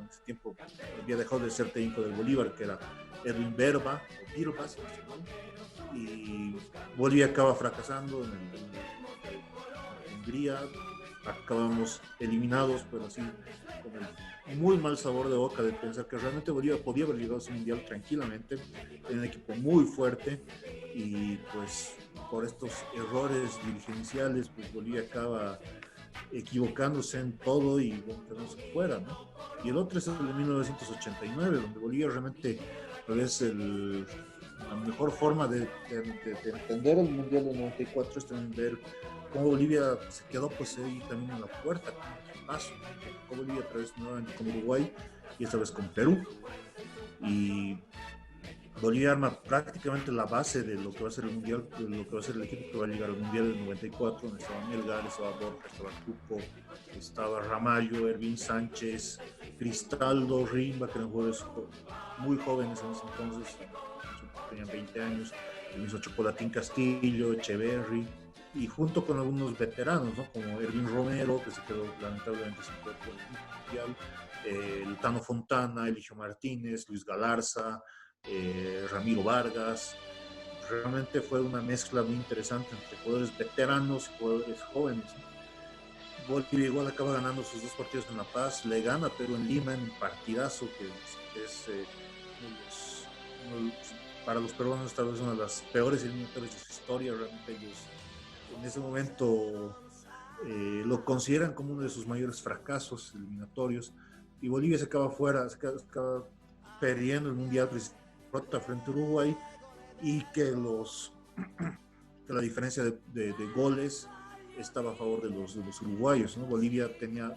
ese tiempo había dejado de ser técnico del Bolívar, que era Edwin Berba, o Birbas, y Bolivia acaba fracasando en Hungría, acabamos eliminados, pero así con el muy mal sabor de boca de pensar que realmente Bolivia podía haber llegado a ese mundial tranquilamente, en un equipo muy fuerte, y pues por estos errores dirigenciales, pues Bolivia acaba equivocándose en todo y bueno, quedándose fuera, ¿no? Y el otro es el de 1989, donde Bolivia realmente tal vez la mejor forma de entender el Mundial del 94 es también ver cómo Bolivia se quedó pues ahí también en la puerta, con el paso, cómo Bolivia otra vez nuevamente con Uruguay y esta vez con Perú. Y Bolivia arma prácticamente la base de lo que va a ser el mundial, de lo que va a ser el equipo que va a llegar al mundial del 94, donde estaba Melgar, estaba Borja, estaba Cuco, estaba Ramallo, Ervin Sánchez, Cristaldo, Rimba, que eran jugadores muy jóvenes en ese entonces, tenían 20 años, el mismo Chocolatín Castillo, Echeverry, y junto con algunos veteranos, ¿no? Como Ervin Romero, que se quedó lamentablemente sin poder por el mundial, el Tano Fontana, Eligio Martínez, Luis Galarza, Ramiro Vargas. Realmente fue una mezcla muy interesante entre jugadores veteranos y jugadores jóvenes. Bolivia igual acaba ganando sus dos partidos en La Paz, le gana Perú en Lima en un partidazo que es para los peruanos tal vez una de las peores eliminatorias de su historia. Realmente ellos en ese momento lo consideran como uno de sus mayores fracasos eliminatorios, y Bolivia se acaba fuera, se acaba perdiendo el mundial frente a Uruguay, y que la diferencia de goles estaba a favor de los uruguayos, ¿no? Bolivia tenía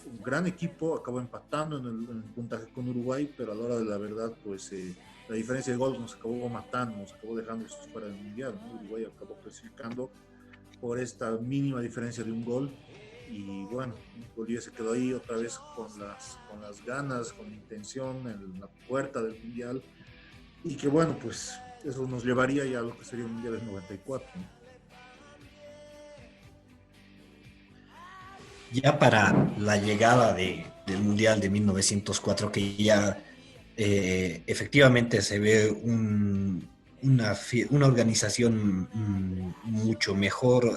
un gran equipo, acabó empatando en el puntaje con Uruguay, pero a la hora de la verdad pues la diferencia de goles nos acabó matando, nos acabó dejando fuera del mundial, ¿no? Uruguay acabó clasificando por esta mínima diferencia de un gol, y bueno, Bolivia se quedó ahí otra vez con las ganas, con la intención en la puerta del mundial, y que bueno, pues eso nos llevaría ya a lo que sería el mundial del 94, ¿no? Ya para la llegada del Mundial de 1904, que ya efectivamente se ve una organización mucho mejor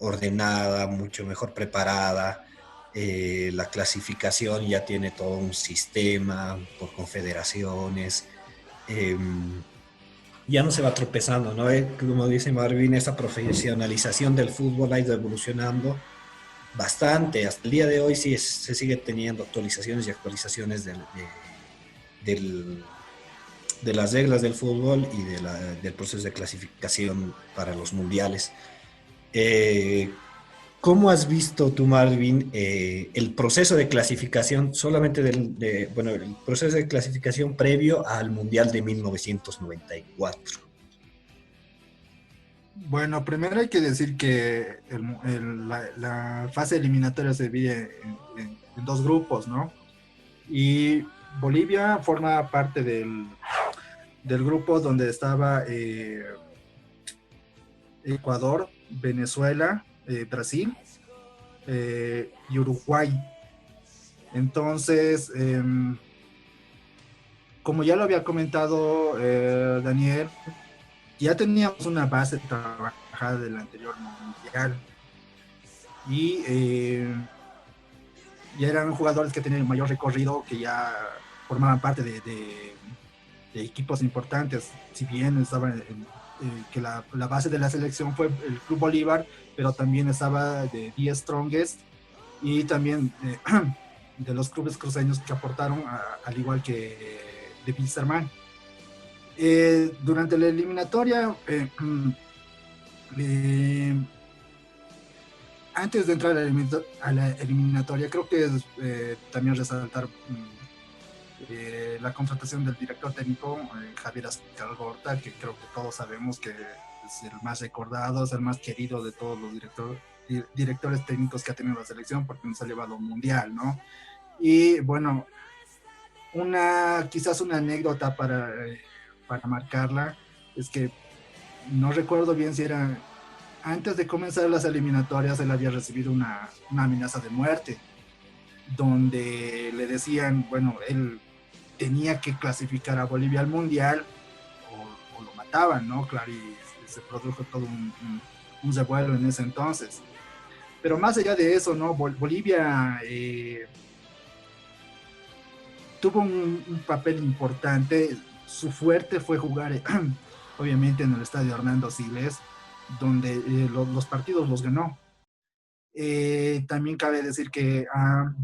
ordenada, mucho mejor preparada. La clasificación ya tiene todo un sistema por confederaciones. Eh, ya no se va tropezando, ¿no? Como dice Marvin, esa profesionalización del fútbol ha ido evolucionando bastante. Hasta el día de hoy sí se sigue teniendo actualizaciones y actualizaciones del, de las reglas del fútbol y del proceso de clasificación para los mundiales. ¿Cómo has visto tú, Marvin, el proceso de clasificación solamente bueno, el proceso de clasificación previo al Mundial de 1994? Bueno, primero hay que decir que la fase eliminatoria se divide en dos grupos, ¿no? Y Bolivia forma parte del grupo donde estaba Ecuador, Venezuela, Brasil y Uruguay. Entonces, como ya lo había comentado Daniel, ya teníamos una base trabajada del anterior mundial, y ya eran jugadores que tenían mayor recorrido, que ya formaban parte de equipos importantes. Si bien estaba que la base de la selección fue el Club Bolívar, pero también estaba de The Strongest, y también de los clubes cruceños que aportaron, al igual que de Wilstermann. Durante la eliminatoria, antes de entrar a la eliminatoria, creo que es también resaltar la contratación del director técnico Javier Ascargorta, que creo que todos sabemos que es el más recordado, es el más querido de todos los directores técnicos que ha tenido la selección, porque nos ha llevado a un mundial, ¿no? Y bueno, quizás una anécdota para marcarla, es que no recuerdo bien si era antes de comenzar las eliminatorias, él había recibido una amenaza de muerte, donde le decían, bueno, él tenía que clasificar a Bolivia al Mundial o lo mataban, ¿no? Claro, y se produjo todo un revuelo en ese entonces. Pero más allá de eso, ¿no? Bolivia tuvo un papel importante. Su fuerte fue jugar, obviamente, en el estadio Hernando Siles, donde los partidos los ganó. También cabe decir que a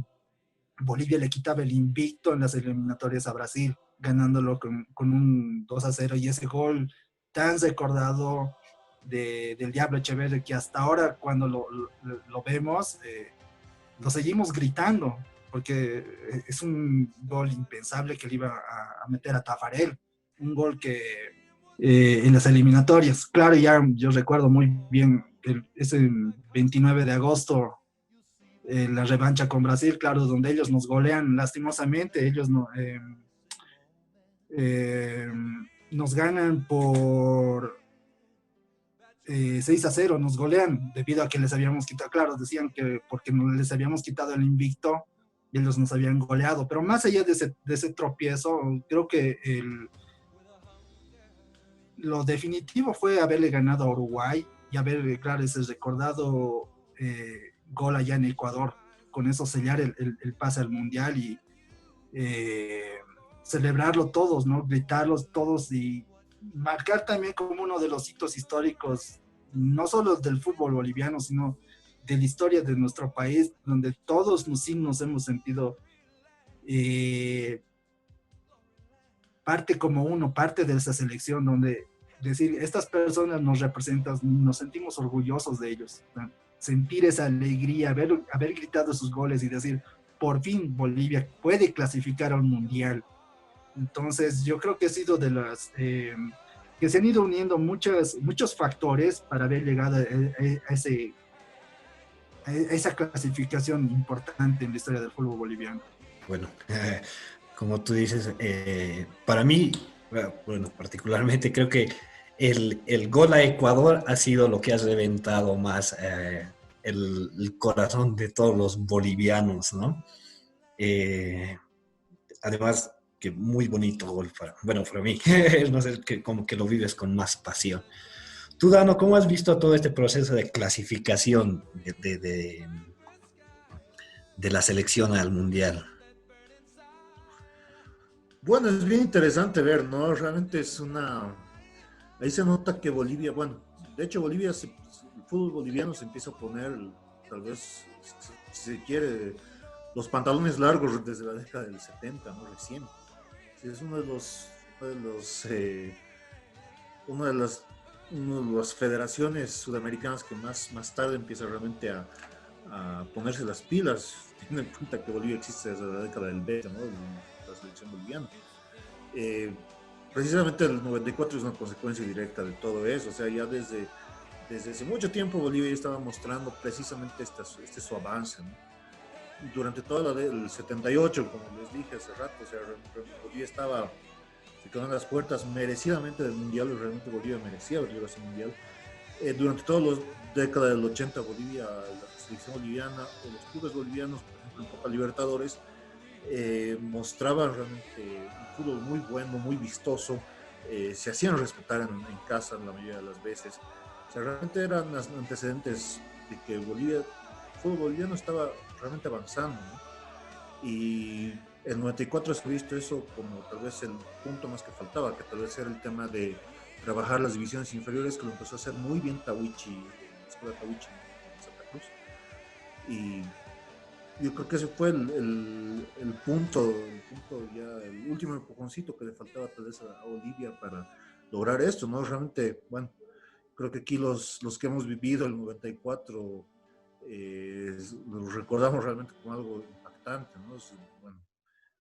Bolivia le quitaba el invicto en las eliminatorias a Brasil, ganándolo con un 2-0, y ese gol tan recordado del Diablo Echeverri, que hasta ahora cuando lo vemos, lo seguimos gritando, porque es un gol impensable que le iba a meter a Tafarel, un gol que en las eliminatorias, claro, ya yo recuerdo muy bien ese 29 de agosto, la revancha con Brasil, claro, donde ellos nos golean lastimosamente, ellos no, eh, nos ganan por 6-0, nos golean debido a que les habíamos quitado, claro, decían que porque no les habíamos quitado el invicto, ellos nos habían goleado, pero más allá de ese tropiezo, creo que lo definitivo fue haberle ganado a Uruguay y haber, claro, ese recordado gol allá en Ecuador, con eso sellar el pase al Mundial y eh, celebrarlo todos, ¿no? Gritarlos todos y marcar también como uno de los hitos históricos, no solo del fútbol boliviano, sino de la historia de nuestro país, donde todos nos hemos sentido eh, parte como uno, parte de esa selección, donde decir, estas personas nos representan, nos sentimos orgullosos de ellos, ¿no? Sentir esa alegría, haber gritado sus goles y decir, por fin Bolivia puede clasificar a un mundial. Entonces, yo creo que ha sido de las que se han ido uniendo muchos factores para haber llegado a esa clasificación importante en la historia del fútbol boliviano. Bueno, como tú dices, para mí, bueno, particularmente creo que el gol a Ecuador ha sido lo que ha reventado más el corazón de todos los bolivianos, ¿no? Eh, Además, que muy bonito gol para mí, no sé, que como que lo vives con más pasión. Tú, Dano, ¿cómo has visto todo este proceso de clasificación de la selección al Mundial? Bueno, es bien interesante ver, ¿no? Realmente es una... Ahí se nota que Bolivia, bueno, de hecho Bolivia, el fútbol boliviano se empieza a poner, tal vez, si se quiere, los pantalones largos desde la década del 70, ¿no? Recién. Sí, es uno de los una de las federaciones sudamericanas que más tarde empieza realmente a ponerse las pilas, teniendo en cuenta que Bolivia existe desde la década del 20, ¿no? La selección boliviana. Eh, Precisamente el 94 es una consecuencia directa de todo eso, o sea, ya desde hace mucho tiempo Bolivia ya estaba mostrando precisamente este su avance, ¿no? Durante toda el 78, como les dije hace rato, o sea, Bolivia estaba, se quedó en las puertas merecidamente del Mundial, y realmente Bolivia merecía haber llegado a ese Mundial. Durante toda la década del 80, Bolivia, la selección boliviana o los clubes bolivianos, por ejemplo en Copa Libertadores, mostraban realmente un fútbol muy bueno, muy vistoso, se hacían respetar en casa la mayoría de las veces. O sea, realmente eran antecedentes de que Bolivia, el fútbol boliviano estaba realmente avanzando, ¿no? Y el 94 se ha visto eso como tal vez el punto más que faltaba, que tal vez era el tema de trabajar las divisiones inferiores, que lo empezó a hacer muy bien Tawichi, la escuela Tawichi en Santa Cruz. Y yo creo que ese fue el punto ya, el último empujoncito que le faltaba tal vez a Bolivia para lograr esto, ¿no? Realmente, bueno, creo que aquí los que hemos vivido el 94 lo recordamos realmente como algo impactante, ¿no? Bueno,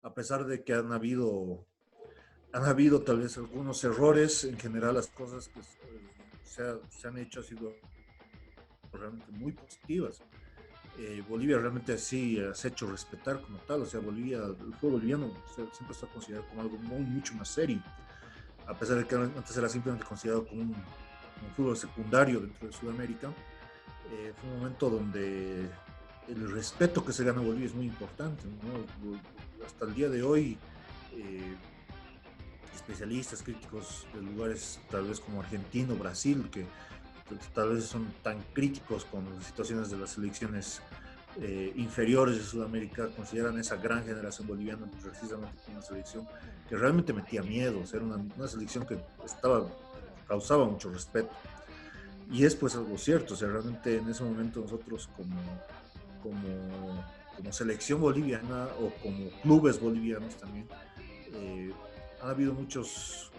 a pesar de que han habido tal vez algunos errores, en general las cosas que se han hecho han sido realmente muy positivas. Bolivia realmente sí se ha hecho respetar como tal, o sea, Bolivia, el fútbol boliviano, o sea, siempre está considerado como algo mucho más serio, a pesar de que antes era simplemente considerado como un fútbol secundario dentro de Sudamérica. Fue un momento donde el respeto que se gana en Bolivia es muy importante, ¿no? Hasta el día de hoy, eh, especialistas, críticos de lugares tal vez como Argentina o Brasil, que tal vez son tan críticos con las situaciones de las selecciones inferiores de Sudamérica, consideran esa gran generación boliviana precisamente como una selección que realmente metía miedo, o sea, era una selección que causaba mucho respeto. Y es pues algo cierto, o sea, realmente en ese momento nosotros como selección boliviana o como clubes bolivianos también, eh, ha habido muchos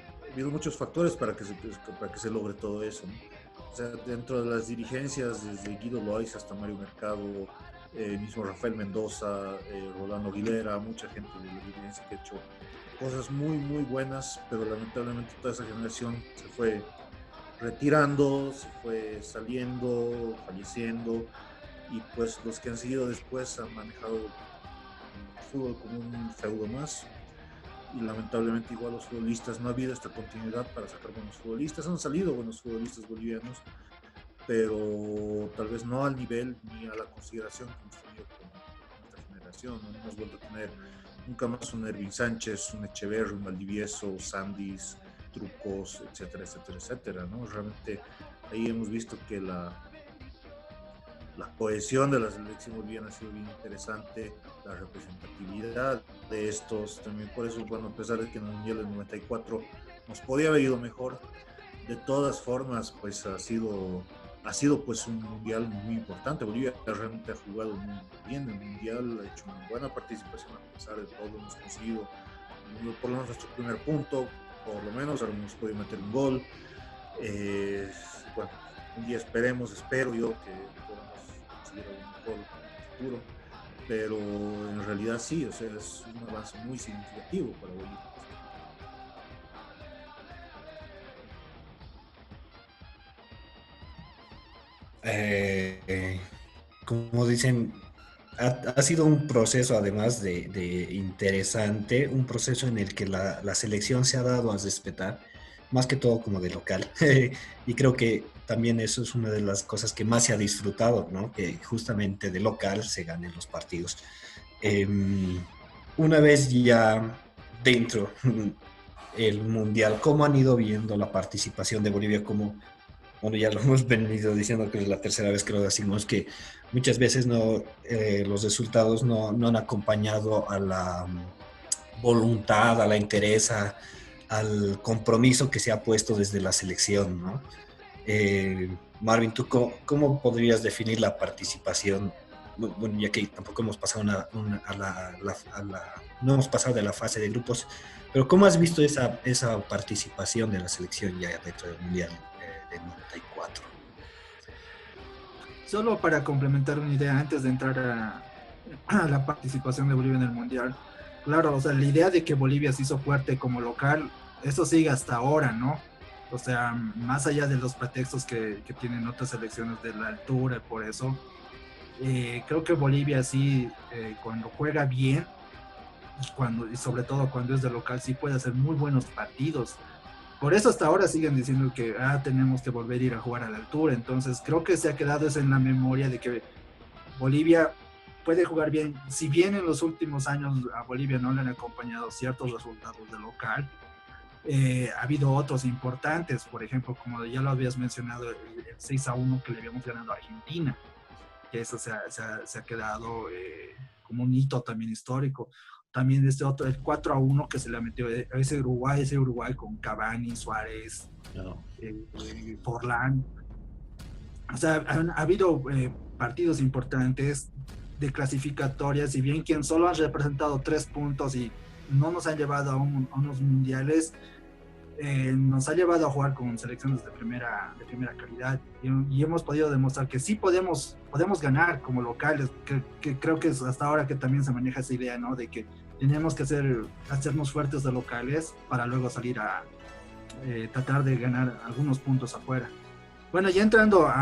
factores para que se logre todo eso, ¿no? O sea, dentro de las dirigencias, desde Guido Loaiza hasta Mario Mercado, mismo Rafael Mendoza, Rolando Aguilera, mucha gente de la dirigencia que ha hecho cosas muy buenas, pero lamentablemente toda esa generación se fue retirando, se fue saliendo, falleciendo, y pues los que han seguido después han manejado el fútbol como un feudo más, y lamentablemente igual los futbolistas, no ha habido esta continuidad para sacar buenos futbolistas, han salido buenos futbolistas bolivianos, pero tal vez no al nivel ni a la consideración que hemos tenido con esta generación, no hemos vuelto a tener nunca más un Ervin Sánchez, un Echeverri, un Valdivieso, Sandis, Trucos, etcétera, ¿no? Realmente ahí hemos visto que la cohesión de la selección boliviana ha sido bien interesante, la representatividad de estos, también por eso, bueno, a pesar de que en el Mundial del 94 nos podía haber ido mejor, de todas formas, pues ha sido pues un mundial muy importante. Bolivia realmente ha jugado muy bien el mundial, ha hecho una buena participación a pesar de todo, hemos conseguido por lo menos nuestro primer punto, por lo menos ahora hemos podido meter un gol. Bueno, un día espero yo que podamos conseguir algo mejor en el futuro, pero en realidad sí, o sea, es un avance muy significativo para Bolivia. Eh, como dicen, ha sido un proceso además de interesante, un proceso en el que la selección se ha dado a respetar, más que todo como de local. Y creo que también eso es una de las cosas que más se ha disfrutado, ¿no? Que justamente de local se ganen los partidos. Eh, una vez ya dentro el Mundial, ¿cómo han ido viendo la participación de Bolivia? Como, bueno, ya lo hemos venido diciendo que es la tercera vez que lo decimos, que muchas veces no, los resultados no han acompañado a la voluntad, a la entereza, al compromiso que se ha puesto desde la selección, ¿no? Marvin, ¿tú cómo podrías definir la participación? Bueno, ya que tampoco hemos pasado no hemos pasado de la fase de grupos, pero ¿cómo has visto esa participación de la selección ya dentro del Mundial del 94? Solo para complementar una idea antes de entrar a la participación de Bolivia en el Mundial. Claro, o sea, la idea de que Bolivia se hizo fuerte como local, eso sigue hasta ahora, ¿no? O sea, más allá de los pretextos que tienen otras selecciones de la altura, por eso, creo que Bolivia sí, cuando juega bien, y sobre todo cuando es de local, sí puede hacer muy buenos partidos. Por eso hasta ahora siguen diciendo que tenemos que volver a ir a jugar a la altura. Entonces creo que se ha quedado eso en la memoria de que Bolivia puede jugar bien. Si bien en los últimos años a Bolivia no le han acompañado ciertos resultados de local, ha habido otros importantes. Por ejemplo, como ya lo habías mencionado, el 6-1 que le habíamos ganado a Argentina, que eso se ha quedado como un hito también histórico. También este otro, el 4-1 que se le metió a ese Uruguay con Cavani, Suárez, No. Forlán. O sea, ha habido partidos importantes de clasificatorias, y bien quien solo han representado 3 puntos y no nos han llevado a unos mundiales, nos ha llevado a jugar con selecciones de primera calidad, y hemos podido demostrar que sí podemos ganar como locales, que creo que es hasta ahora que también se maneja esa idea, ¿no? De que tenemos que hacernos fuertes de locales para luego salir a tratar de ganar algunos puntos afuera. Bueno, ya entrando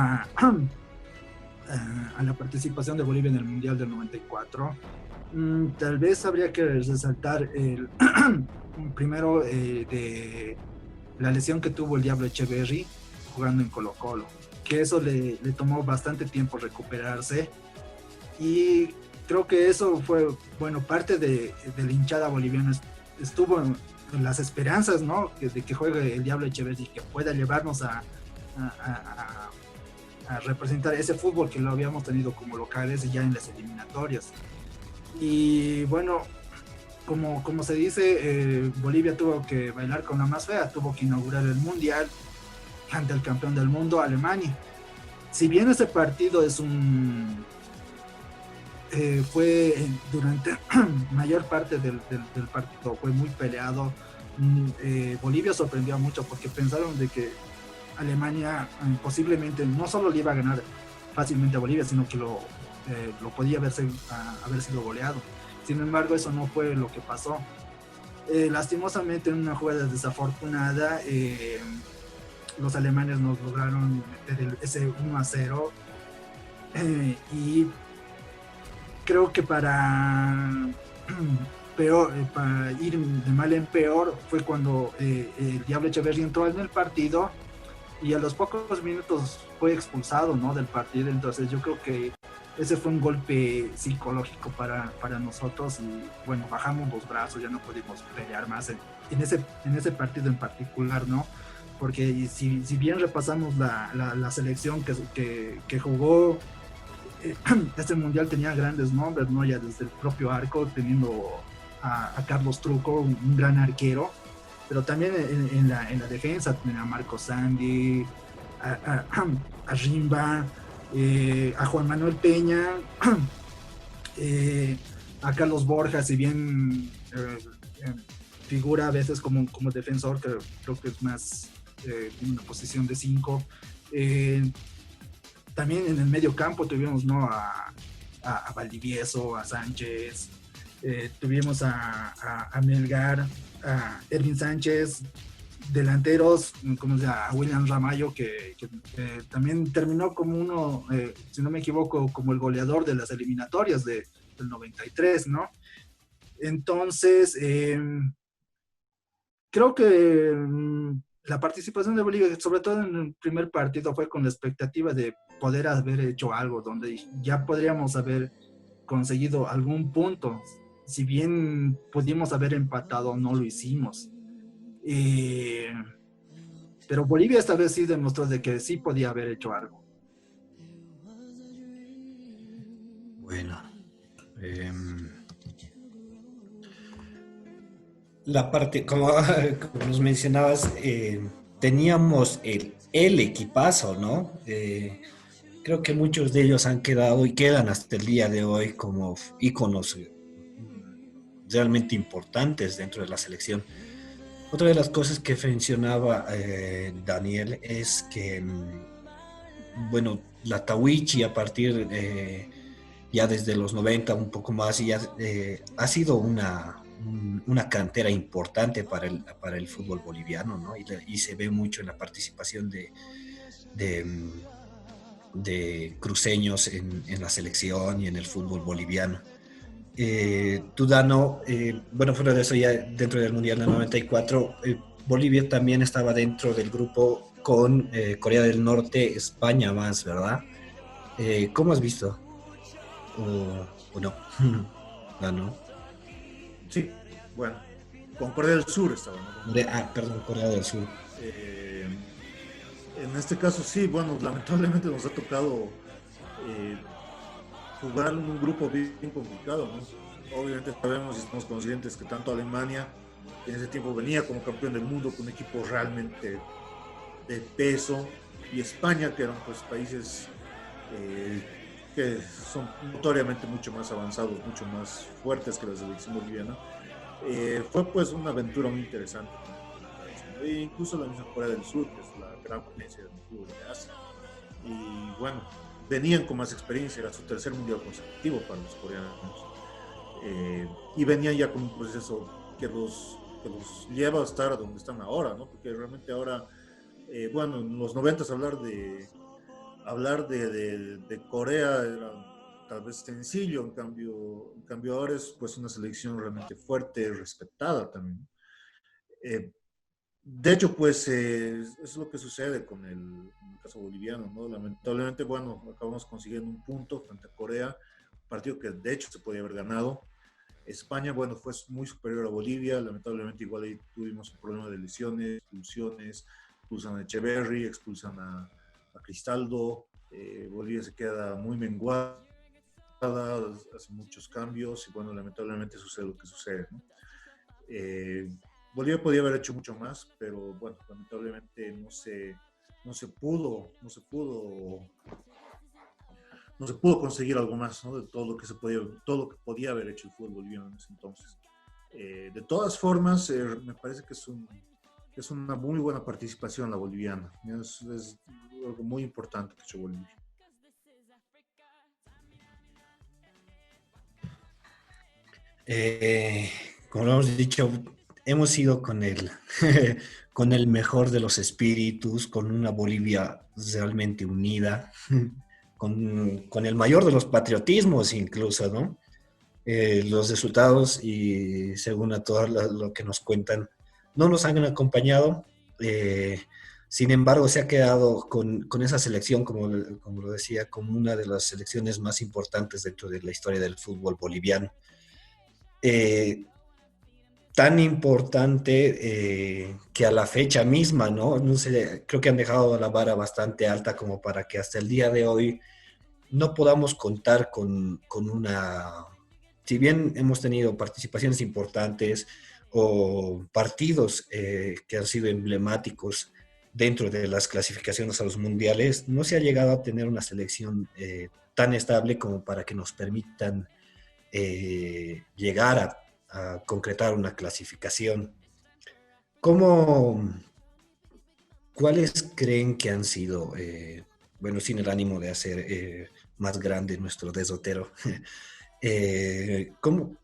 a la participación de Bolivia en el Mundial del 94, tal vez habría que resaltar el primero de la lesión que tuvo el Diablo Echeverri jugando en Colo-Colo, que eso le tomó bastante tiempo recuperarse, y creo que eso fue, bueno, parte de la hinchada boliviana estuvo en las esperanzas, ¿no? De que juegue el Diablo Echeverri, que pueda llevarnos a representar ese fútbol que lo habíamos tenido como locales y ya en las eliminatorias. Y bueno, como se dice, Bolivia tuvo que bailar con la más fea, tuvo que inaugurar el Mundial ante el campeón del mundo, Alemania. Si bien ese partido es fue durante mayor parte del partido fue muy peleado, Bolivia sorprendió mucho porque pensaron de que Alemania posiblemente no solo le iba a ganar fácilmente a Bolivia, sino que lo podía haber sido goleado. Sin embargo, eso no fue lo que pasó. Lastimosamente, en una jugada desafortunada, los alemanes nos lograron meter ese 1-0, y creo que para ir de mal en peor fue cuando el Diablo Echeverri entró en el partido y a los pocos minutos fue expulsado, ¿no?, del partido. Entonces yo creo que ese fue un golpe psicológico para nosotros, y bueno, bajamos los brazos, ya no pudimos pelear más en ese partido en particular, ¿no? Porque si bien repasamos la selección que jugó este mundial, tenía grandes nombres, ¿no? Ya desde el propio arco, teniendo a Carlos Truco, un gran arquero, pero también en la defensa tenía a Marco Sandy, a Rimba, a Juan Manuel Peña, a Carlos Borja, si bien figura a veces como defensor, que creo que es más en una posición de 5. También en el medio campo tuvimos, ¿no?, a Valdivieso, a Sánchez, tuvimos a Melgar, a Ervin Sánchez, delanteros como a William Ramallo, que también terminó como uno, si no me equivoco, como el goleador de las eliminatorias del 93, ¿no? Entonces, creo que la participación de Bolivia, sobre todo en el primer partido, fue con la expectativa de poder haber hecho algo, donde ya podríamos haber conseguido algún punto. Si bien pudimos haber empatado, no lo hicimos. Pero Bolivia esta vez sí demostró de que sí podía haber hecho algo. Bueno, la parte, como nos mencionabas, teníamos el equipazo, ¿no? Creo que muchos de ellos han quedado y quedan hasta el día de hoy como íconos realmente importantes dentro de la selección. Otra de las cosas que mencionaba Daniel es que, bueno, la Tawichi a partir ya desde los 90 un poco más, y ya ha sido una cantera importante para el fútbol boliviano, ¿no? Y se ve mucho en la participación de cruceños en la selección y en el fútbol boliviano. Tú, Dano, bueno, fuera de eso, ya dentro del Mundial del 94, Bolivia también estaba dentro del grupo con Corea del Norte, España más, ¿verdad? ¿Cómo has visto? ¿O no? Dano. Sí, bueno, con Corea del Sur estaba, ¿no? Perdón, Corea del Sur. En este caso sí, bueno, lamentablemente nos ha tocado jugar en un grupo bien complicado, ¿no? Obviamente sabemos y estamos conscientes que tanto Alemania, que en ese tiempo venía como campeón del mundo con un equipo realmente de peso, y España, que eran pues países que son notoriamente mucho más avanzados, mucho más fuertes que la selección boliviana. Fue pues una aventura muy interesante, ¿no? E incluso la misma Corea del Sur, que es la gran potencia del fútbol de Asia, y bueno, venían con más experiencia, era su tercer mundial consecutivo para los coreanos, y venían ya con un proceso que los lleva a estar donde están ahora, ¿no? Porque realmente ahora, bueno, en los 90 hablar hablar de Corea era tal vez sencillo, en cambio ahora es pues una selección realmente fuerte, respetada también. Eh, de hecho, pues es lo que sucede con el caso boliviano, ¿no? Lamentablemente, bueno, acabamos consiguiendo un punto frente a Corea, un partido que de hecho se podía haber ganado. España, bueno, fue muy superior a Bolivia, lamentablemente igual ahí tuvimos un problema de lesiones, expulsiones, expulsan a Echeverry, expulsan a Cristaldo, Bolivia se queda muy menguada, hace muchos cambios y bueno, lamentablemente sucede lo que sucede, ¿no? Eh, Bolivia podía haber hecho mucho más, pero bueno, lamentablemente no se pudo conseguir algo más, ¿no? De todo lo que todo lo que podía haber hecho el fútbol boliviano en ese entonces. De todas formas, me parece que es una muy buena participación la boliviana. Es algo muy importante que ha hecho Bolivia. Eh, Como lo hemos dicho, hemos ido con con el mejor de los espíritus, con una Bolivia realmente unida, con el mayor de los patriotismos incluso, ¿no? Los resultados y según a todo lo que nos cuentan, no nos han acompañado. Sin embargo, se ha quedado con esa selección, como lo decía, como una de las selecciones más importantes dentro de la historia del fútbol boliviano. Eh, Tan importante que a la fecha misma, ¿no? No sé, creo que han dejado la vara bastante alta como para que hasta el día de hoy no podamos contar con una, si bien hemos tenido participaciones importantes o partidos que han sido emblemáticos dentro de las clasificaciones a los mundiales, no se ha llegado a tener una selección tan estable como para que nos permitan llegar a concretar una clasificación. ¿Cómo, ¿Cuáles creen que han sido, bueno, sin el ánimo de hacer más grande nuestro derrotero,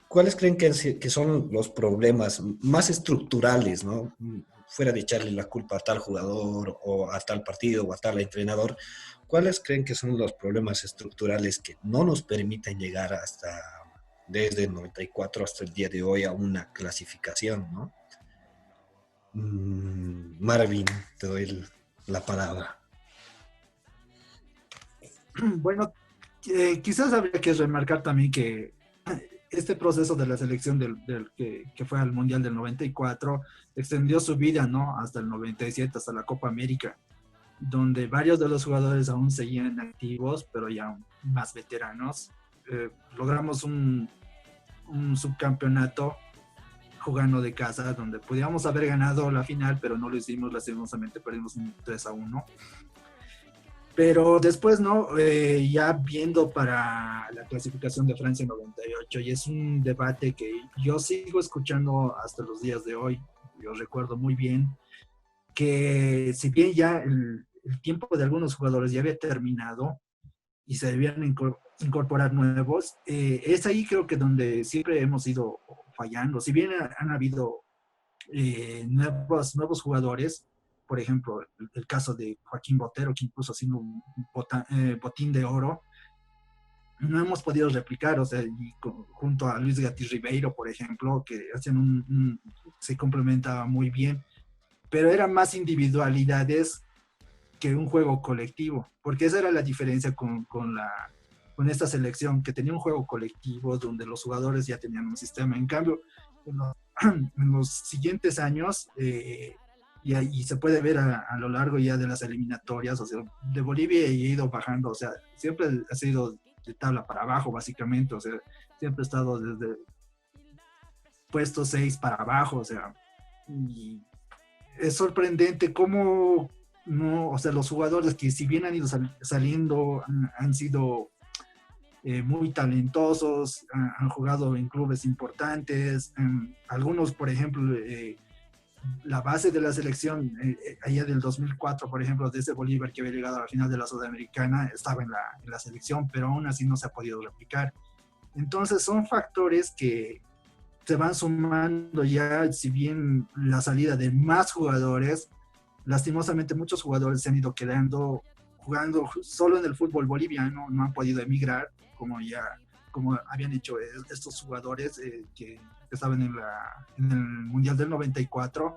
¿cuáles creen que son los problemas más estructurales, ¿no? Fuera de echarle la culpa a tal jugador o a tal partido o a tal entrenador, ¿cuáles creen que son los problemas estructurales que no nos permiten llegar hasta, desde el 94 hasta el día de hoy, a una clasificación, ¿no? Marvin, te doy la palabra. Bueno, quizás habría que remarcar también que este proceso de la selección que fue al Mundial del 94 extendió su vida, ¿no? Hasta el 97, hasta la Copa América, donde varios de los jugadores aún seguían activos, pero ya más veteranos. Logramos un subcampeonato jugando de casa, donde podíamos haber ganado la final, pero no lo hicimos, lastimosamente perdimos un 3-1. Pero después, ¿no? Ya viendo para la clasificación de Francia 98, y es un debate que yo sigo escuchando hasta los días de hoy. Yo recuerdo muy bien que si bien ya el tiempo de algunos jugadores ya había terminado y se debían incorporar nuevos, es ahí creo que donde siempre hemos ido fallando. Si bien han habido nuevos jugadores, por ejemplo, el caso de Joaquín Botero, que incluso ha sido un botín de oro, no hemos podido replicar, o sea, junto a Luis Gatti Ribeiro, por ejemplo, que hacen se complementaba muy bien, pero eran más individualidades que un juego colectivo, porque esa era la diferencia con esta selección, que tenía un juego colectivo donde los jugadores ya tenían un sistema. En cambio, en los siguientes años, y se puede ver a lo largo ya de las eliminatorias, o sea, de Bolivia he ido bajando, o sea, siempre ha sido de tabla para abajo, básicamente, o sea, siempre he estado desde puesto 6 para abajo, o sea, y es sorprendente cómo no, o sea, los jugadores que si bien han ido saliendo, han sido muy talentosos, han jugado en clubes importantes, algunos, por ejemplo, la base de la selección allá del 2004, por ejemplo, de ese Bolívar que había llegado a la final de la Sudamericana, estaba en la selección, pero aún así no se ha podido replicar. Entonces son factores que se van sumando ya, si bien la salida de más jugadores, lastimosamente muchos jugadores se han ido quedando jugando solo en el fútbol boliviano, no han podido emigrar como habían hecho estos jugadores que estaban en el Mundial del 94.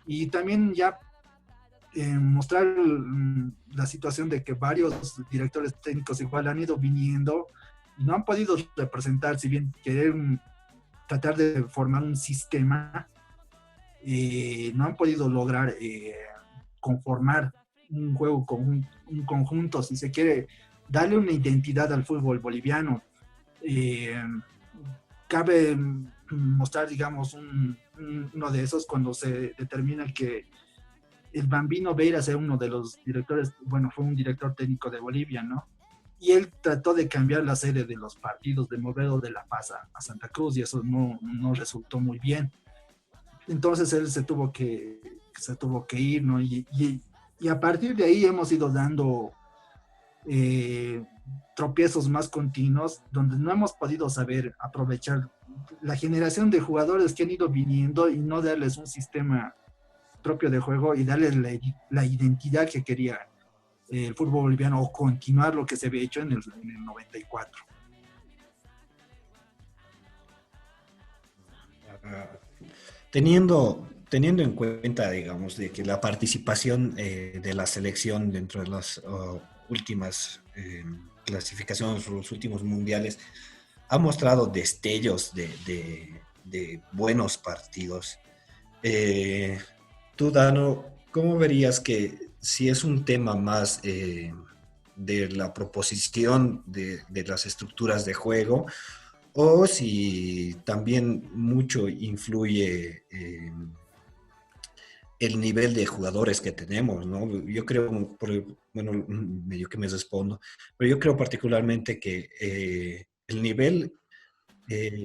Y también ya mostrar la situación de que varios directores técnicos igual han ido viniendo y no han podido representar, si bien querer tratar de formar un sistema, no han podido lograr conformar un juego con un conjunto, si se quiere darle una identidad al fútbol boliviano. Cabe mostrar, digamos, uno de esos cuando se determina que el Bambino Veira era uno de los directores, bueno, fue un director técnico de Bolivia, ¿no? Y él trató de cambiar la sede de los partidos, de moverlo de La Paz a Santa Cruz, y eso no resultó muy bien. Entonces él se tuvo que ir, ¿no? Y a partir de ahí hemos ido dando tropiezos más continuos, donde no hemos podido saber aprovechar la generación de jugadores que han ido viniendo y no darles un sistema propio de juego y darles la identidad que quería el fútbol boliviano, o continuar lo que se había hecho en el 94. Teniendo en cuenta, digamos, de que la participación de la selección dentro de las últimas clasificaciones, los últimos mundiales, ha mostrado destellos de buenos partidos. Tú, Dano, ¿cómo verías que si es un tema más de la proposición de las estructuras de juego, o si también mucho influye el nivel de jugadores que tenemos, ¿no? Yo creo, bueno, medio que me respondo, pero yo creo particularmente que el nivel,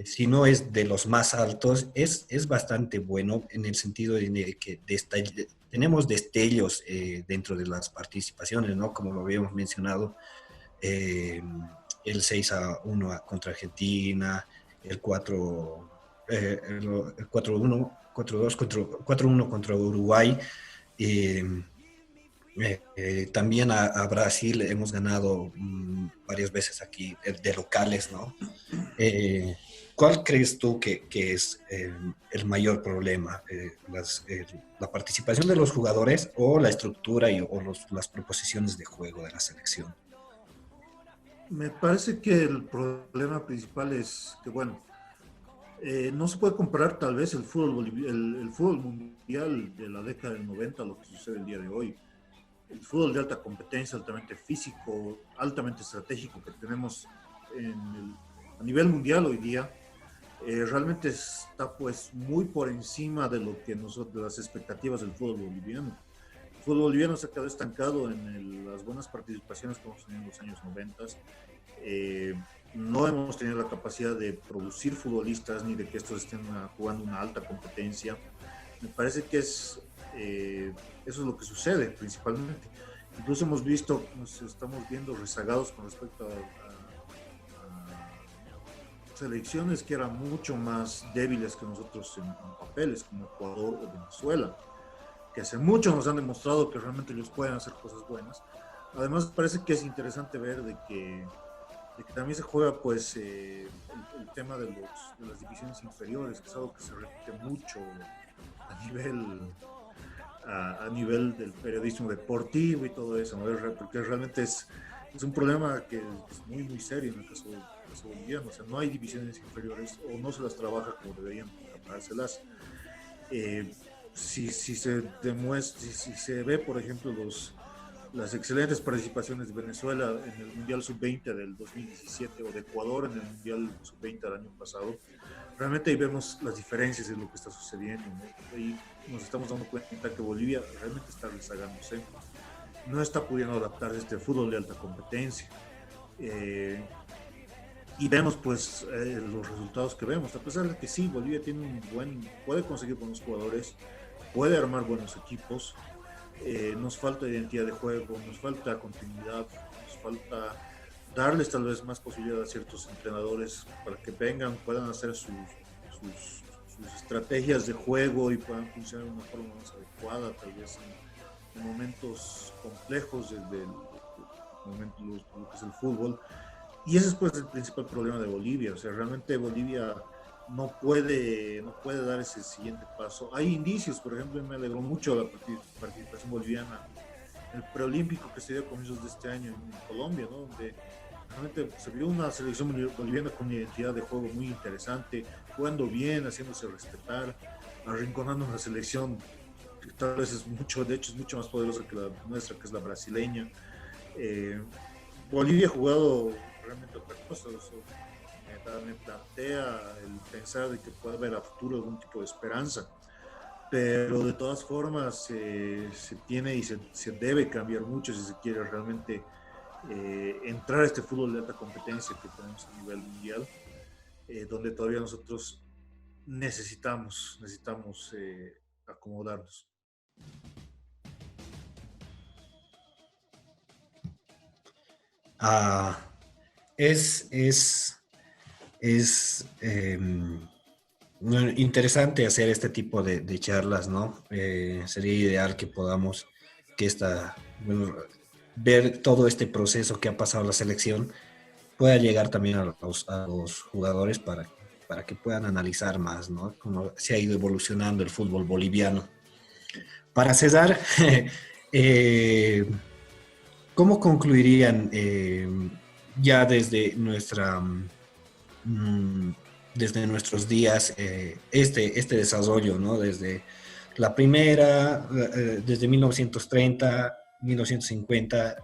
si no es de los más altos, es bastante bueno en el sentido de que tenemos destellos dentro de las participaciones, ¿no? Como lo habíamos mencionado, eh, el 6-1 contra Argentina, el 4-1, 4-2 4-1 contra Uruguay. También a Brasil hemos ganado varias veces aquí de locales, ¿no? ¿Cuál crees tú que es el mayor problema? ¿La participación de los jugadores o la estructura o las proposiciones de juego de la selección? Me parece que el problema principal es que, bueno, no se puede comparar tal vez el fútbol, el fútbol mundial de la década del 90 a lo que sucede el día de hoy. El fútbol de alta competencia, altamente físico, altamente estratégico que tenemos a nivel mundial hoy día, realmente está pues muy por encima de lo que de las expectativas del fútbol boliviano. El fútbol boliviano se ha quedado estancado en las buenas participaciones que hemos tenido en los años 90. No hemos tenido la capacidad de producir futbolistas ni de que estos estén jugando una alta competencia. Me parece que eso es lo que sucede principalmente. Incluso hemos visto, nos estamos viendo rezagados con respecto a selecciones que eran mucho más débiles que nosotros en papeles, como Ecuador o Venezuela, que hace mucho nos han demostrado que realmente ellos pueden hacer cosas buenas. Además, parece que es interesante ver de que también se juega pues el tema de las divisiones inferiores, que es algo que se repite mucho a nivel del periodismo deportivo y todo eso, ¿no? Porque realmente es un problema que es muy, muy serio en el caso boliviano. O sea, no hay divisiones inferiores o no se las trabaja como deberían trabajárselas. Si se ve, por ejemplo, las excelentes participaciones de Venezuela en el Mundial Sub-20 del 2017 o de Ecuador en el Mundial Sub-20 del año pasado, realmente ahí vemos las diferencias de lo que está sucediendo, ¿no? Ahí nos estamos dando cuenta que Bolivia realmente está rezagándose, no está pudiendo adaptarse a este fútbol de alta competencia. Y vemos pues los resultados que vemos, a pesar de que sí, Bolivia puede conseguir buenos jugadores, puede armar buenos equipos. Nos falta identidad de juego, nos falta continuidad, nos falta darles tal vez más posibilidad a ciertos entrenadores para que puedan hacer sus estrategias de juego y puedan funcionar de una forma más adecuada, tal vez en momentos complejos momento lo que es el fútbol. Y ese es pues el principal problema de Bolivia. O sea, realmente Bolivia no puede dar ese siguiente paso. Hay indicios, por ejemplo, me alegró mucho la participación boliviana en el preolímpico que se dio a comienzos de este año en Colombia, ¿no? Donde realmente se vio una selección boliviana con una identidad de juego muy interesante, jugando bien, haciéndose respetar, arrinconando una selección que tal vez es mucho, de hecho es mucho más poderosa que la nuestra, que es la brasileña. Eh, Bolivia ha jugado realmente otra cosa, eso me plantea el pensar de que puede haber a futuro algún tipo de esperanza, pero de todas formas se tiene y se debe cambiar mucho si se quiere realmente entrar a este fútbol de alta competencia que tenemos a nivel mundial, donde todavía nosotros necesitamos acomodarnos. Ah, es, es, es interesante hacer este tipo de charlas, ¿no? Sería ideal que podamos, que bueno, ver todo este proceso que ha pasado la selección pueda llegar también a los jugadores para que puedan analizar más, ¿no? Cómo se ha ido evolucionando el fútbol boliviano. Para César, eh, ¿cómo concluirían ya mm, desde nuestros días este desarrollo, ¿no? Desde la primera, desde 1930, 1950,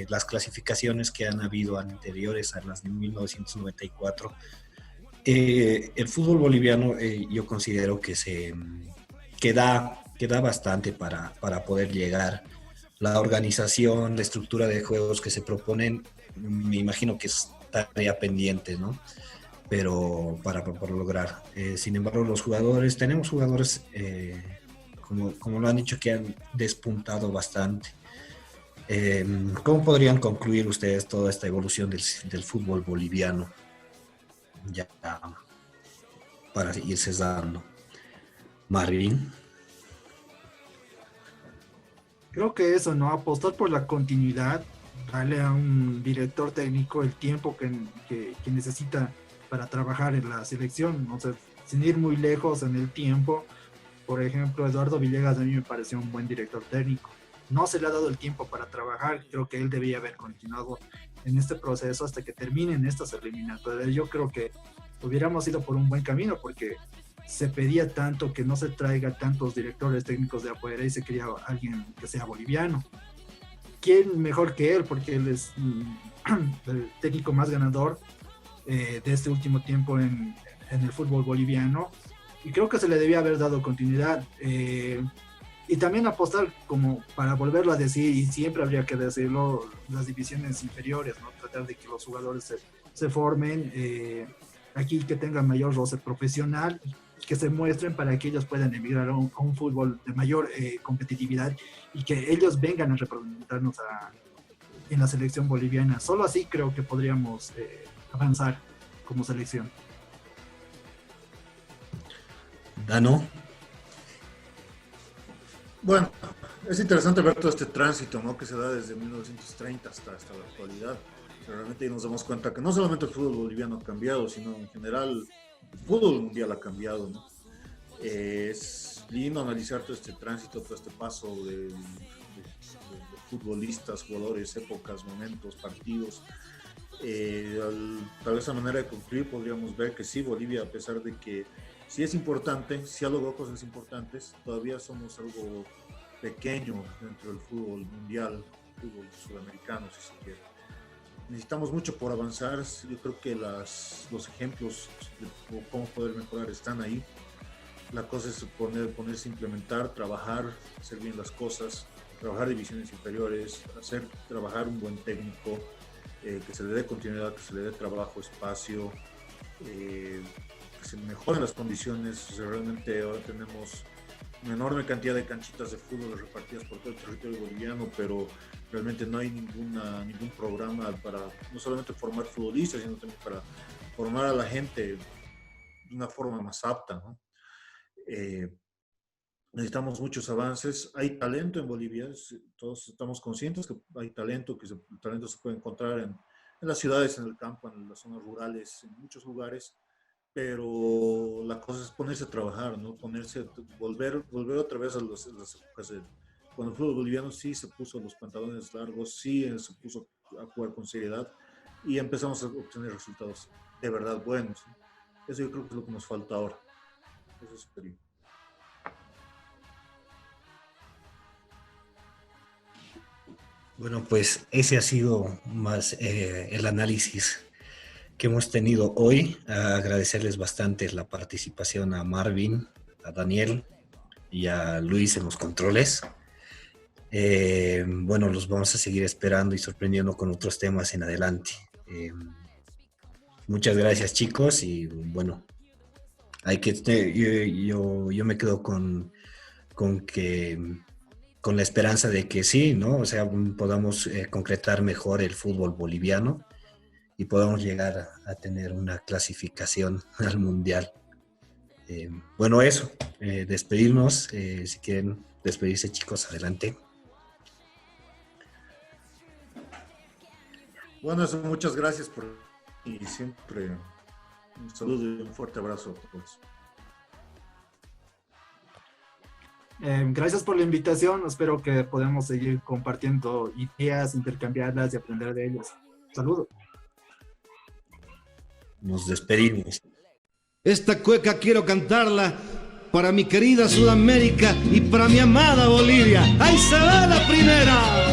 las clasificaciones que han habido anteriores a las de 1994. El fútbol boliviano yo considero que da bastante para poder llegar. La organización, la estructura de juegos que se proponen, me imagino que es tarea pendiente, ¿no? Pero para lograr. Sin embargo, tenemos jugadores, como lo han dicho, que han despuntado bastante. ¿Cómo podrían concluir ustedes toda esta evolución del fútbol boliviano? Ya para ir cesando. Marvin. Creo que eso, ¿no? Apostar por la continuidad, darle a un director técnico el tiempo que necesita para trabajar en la selección, o sea, sin ir muy lejos en el tiempo. Por ejemplo, Eduardo Villegas a mí me pareció un buen director técnico. No se le ha dado el tiempo para trabajar, creo que él debía haber continuado en este proceso hasta que terminen estas eliminatorias. Yo creo que hubiéramos ido por un buen camino porque se pedía tanto que no se traiga tantos directores técnicos de afuera y se quería alguien que sea boliviano. ¿Quién mejor que él? Porque él es el técnico más ganador de este último tiempo en el fútbol boliviano y creo que se le debía haber dado continuidad y también apostar como para volverlo a decir y siempre habría que decirlo las divisiones inferiores, ¿no? Tratar de que los jugadores se formen aquí que tengan mayor roce profesional que se muestren para que ellos puedan emigrar a un fútbol de mayor competitividad y que ellos vengan a representarnos en la selección boliviana. Solo así creo que podríamos avanzar como selección. Dano. Bueno, es interesante ver todo este tránsito, ¿no? Que se da desde 1930 hasta la actualidad. O sea, realmente nos damos cuenta que no solamente el fútbol boliviano ha cambiado, sino en general el fútbol mundial ha cambiado, ¿no? Es lindo analizar todo este tránsito, todo este paso de futbolistas, jugadores, épocas, momentos, partidos. Tal vez a manera de concluir podríamos ver que sí, Bolivia, a pesar de que sí es importante, sí ha logrado cosas importantes, todavía somos algo pequeño dentro del fútbol mundial, fútbol sudamericano, si se quiere. Necesitamos mucho por avanzar. Yo creo que los ejemplos de cómo poder mejorar están ahí. La cosa es ponerse a implementar, trabajar, hacer bien las cosas, trabajar divisiones inferiores, trabajar un buen técnico, que se le dé continuidad, que se le dé trabajo, espacio, que se mejoren las condiciones. O sea, realmente ahora tenemos una enorme cantidad de canchitas de fútbol repartidas por todo el territorio boliviano, pero realmente no hay ningún programa para no solamente formar futbolistas, sino también para formar a la gente de una forma más apta, ¿no? necesitamos muchos avances. Hay talento en Bolivia, todos estamos conscientes que hay talento, que el talento se puede encontrar en las ciudades, en el campo, en las zonas rurales, en muchos lugares, pero la cosa es ponerse a trabajar, ¿no? Volver otra vez a las épocas cuando el fútbol boliviano sí se puso los pantalones largos, sí se puso a jugar con seriedad y empezamos a obtener resultados de verdad buenos, ¿no? Eso yo creo que es lo que nos falta ahora. Eso es peligro. Bueno, pues ese ha sido más el análisis que hemos tenido hoy. Agradecerles bastante la participación a Marvin, a Daniel y a Luis en los controles. Bueno, los vamos a seguir esperando y sorprendiendo con otros temas en adelante. Muchas gracias, chicos, y bueno, yo me quedo con la esperanza de que sí, ¿no? O sea, podamos concretar mejor el fútbol boliviano y podamos llegar a tener una clasificación al Mundial. Bueno, eso, despedirnos, si quieren despedirse, chicos, adelante. Bueno, eso, muchas gracias y siempre un saludo y un fuerte abrazo a todos. Gracias por la invitación. Espero que podamos seguir compartiendo ideas, intercambiarlas y aprender de ellas. Saludos. Nos despedimos. Esta cueca quiero cantarla para mi querida Sudamérica y para mi amada Bolivia. ¡Ahí se va la primera!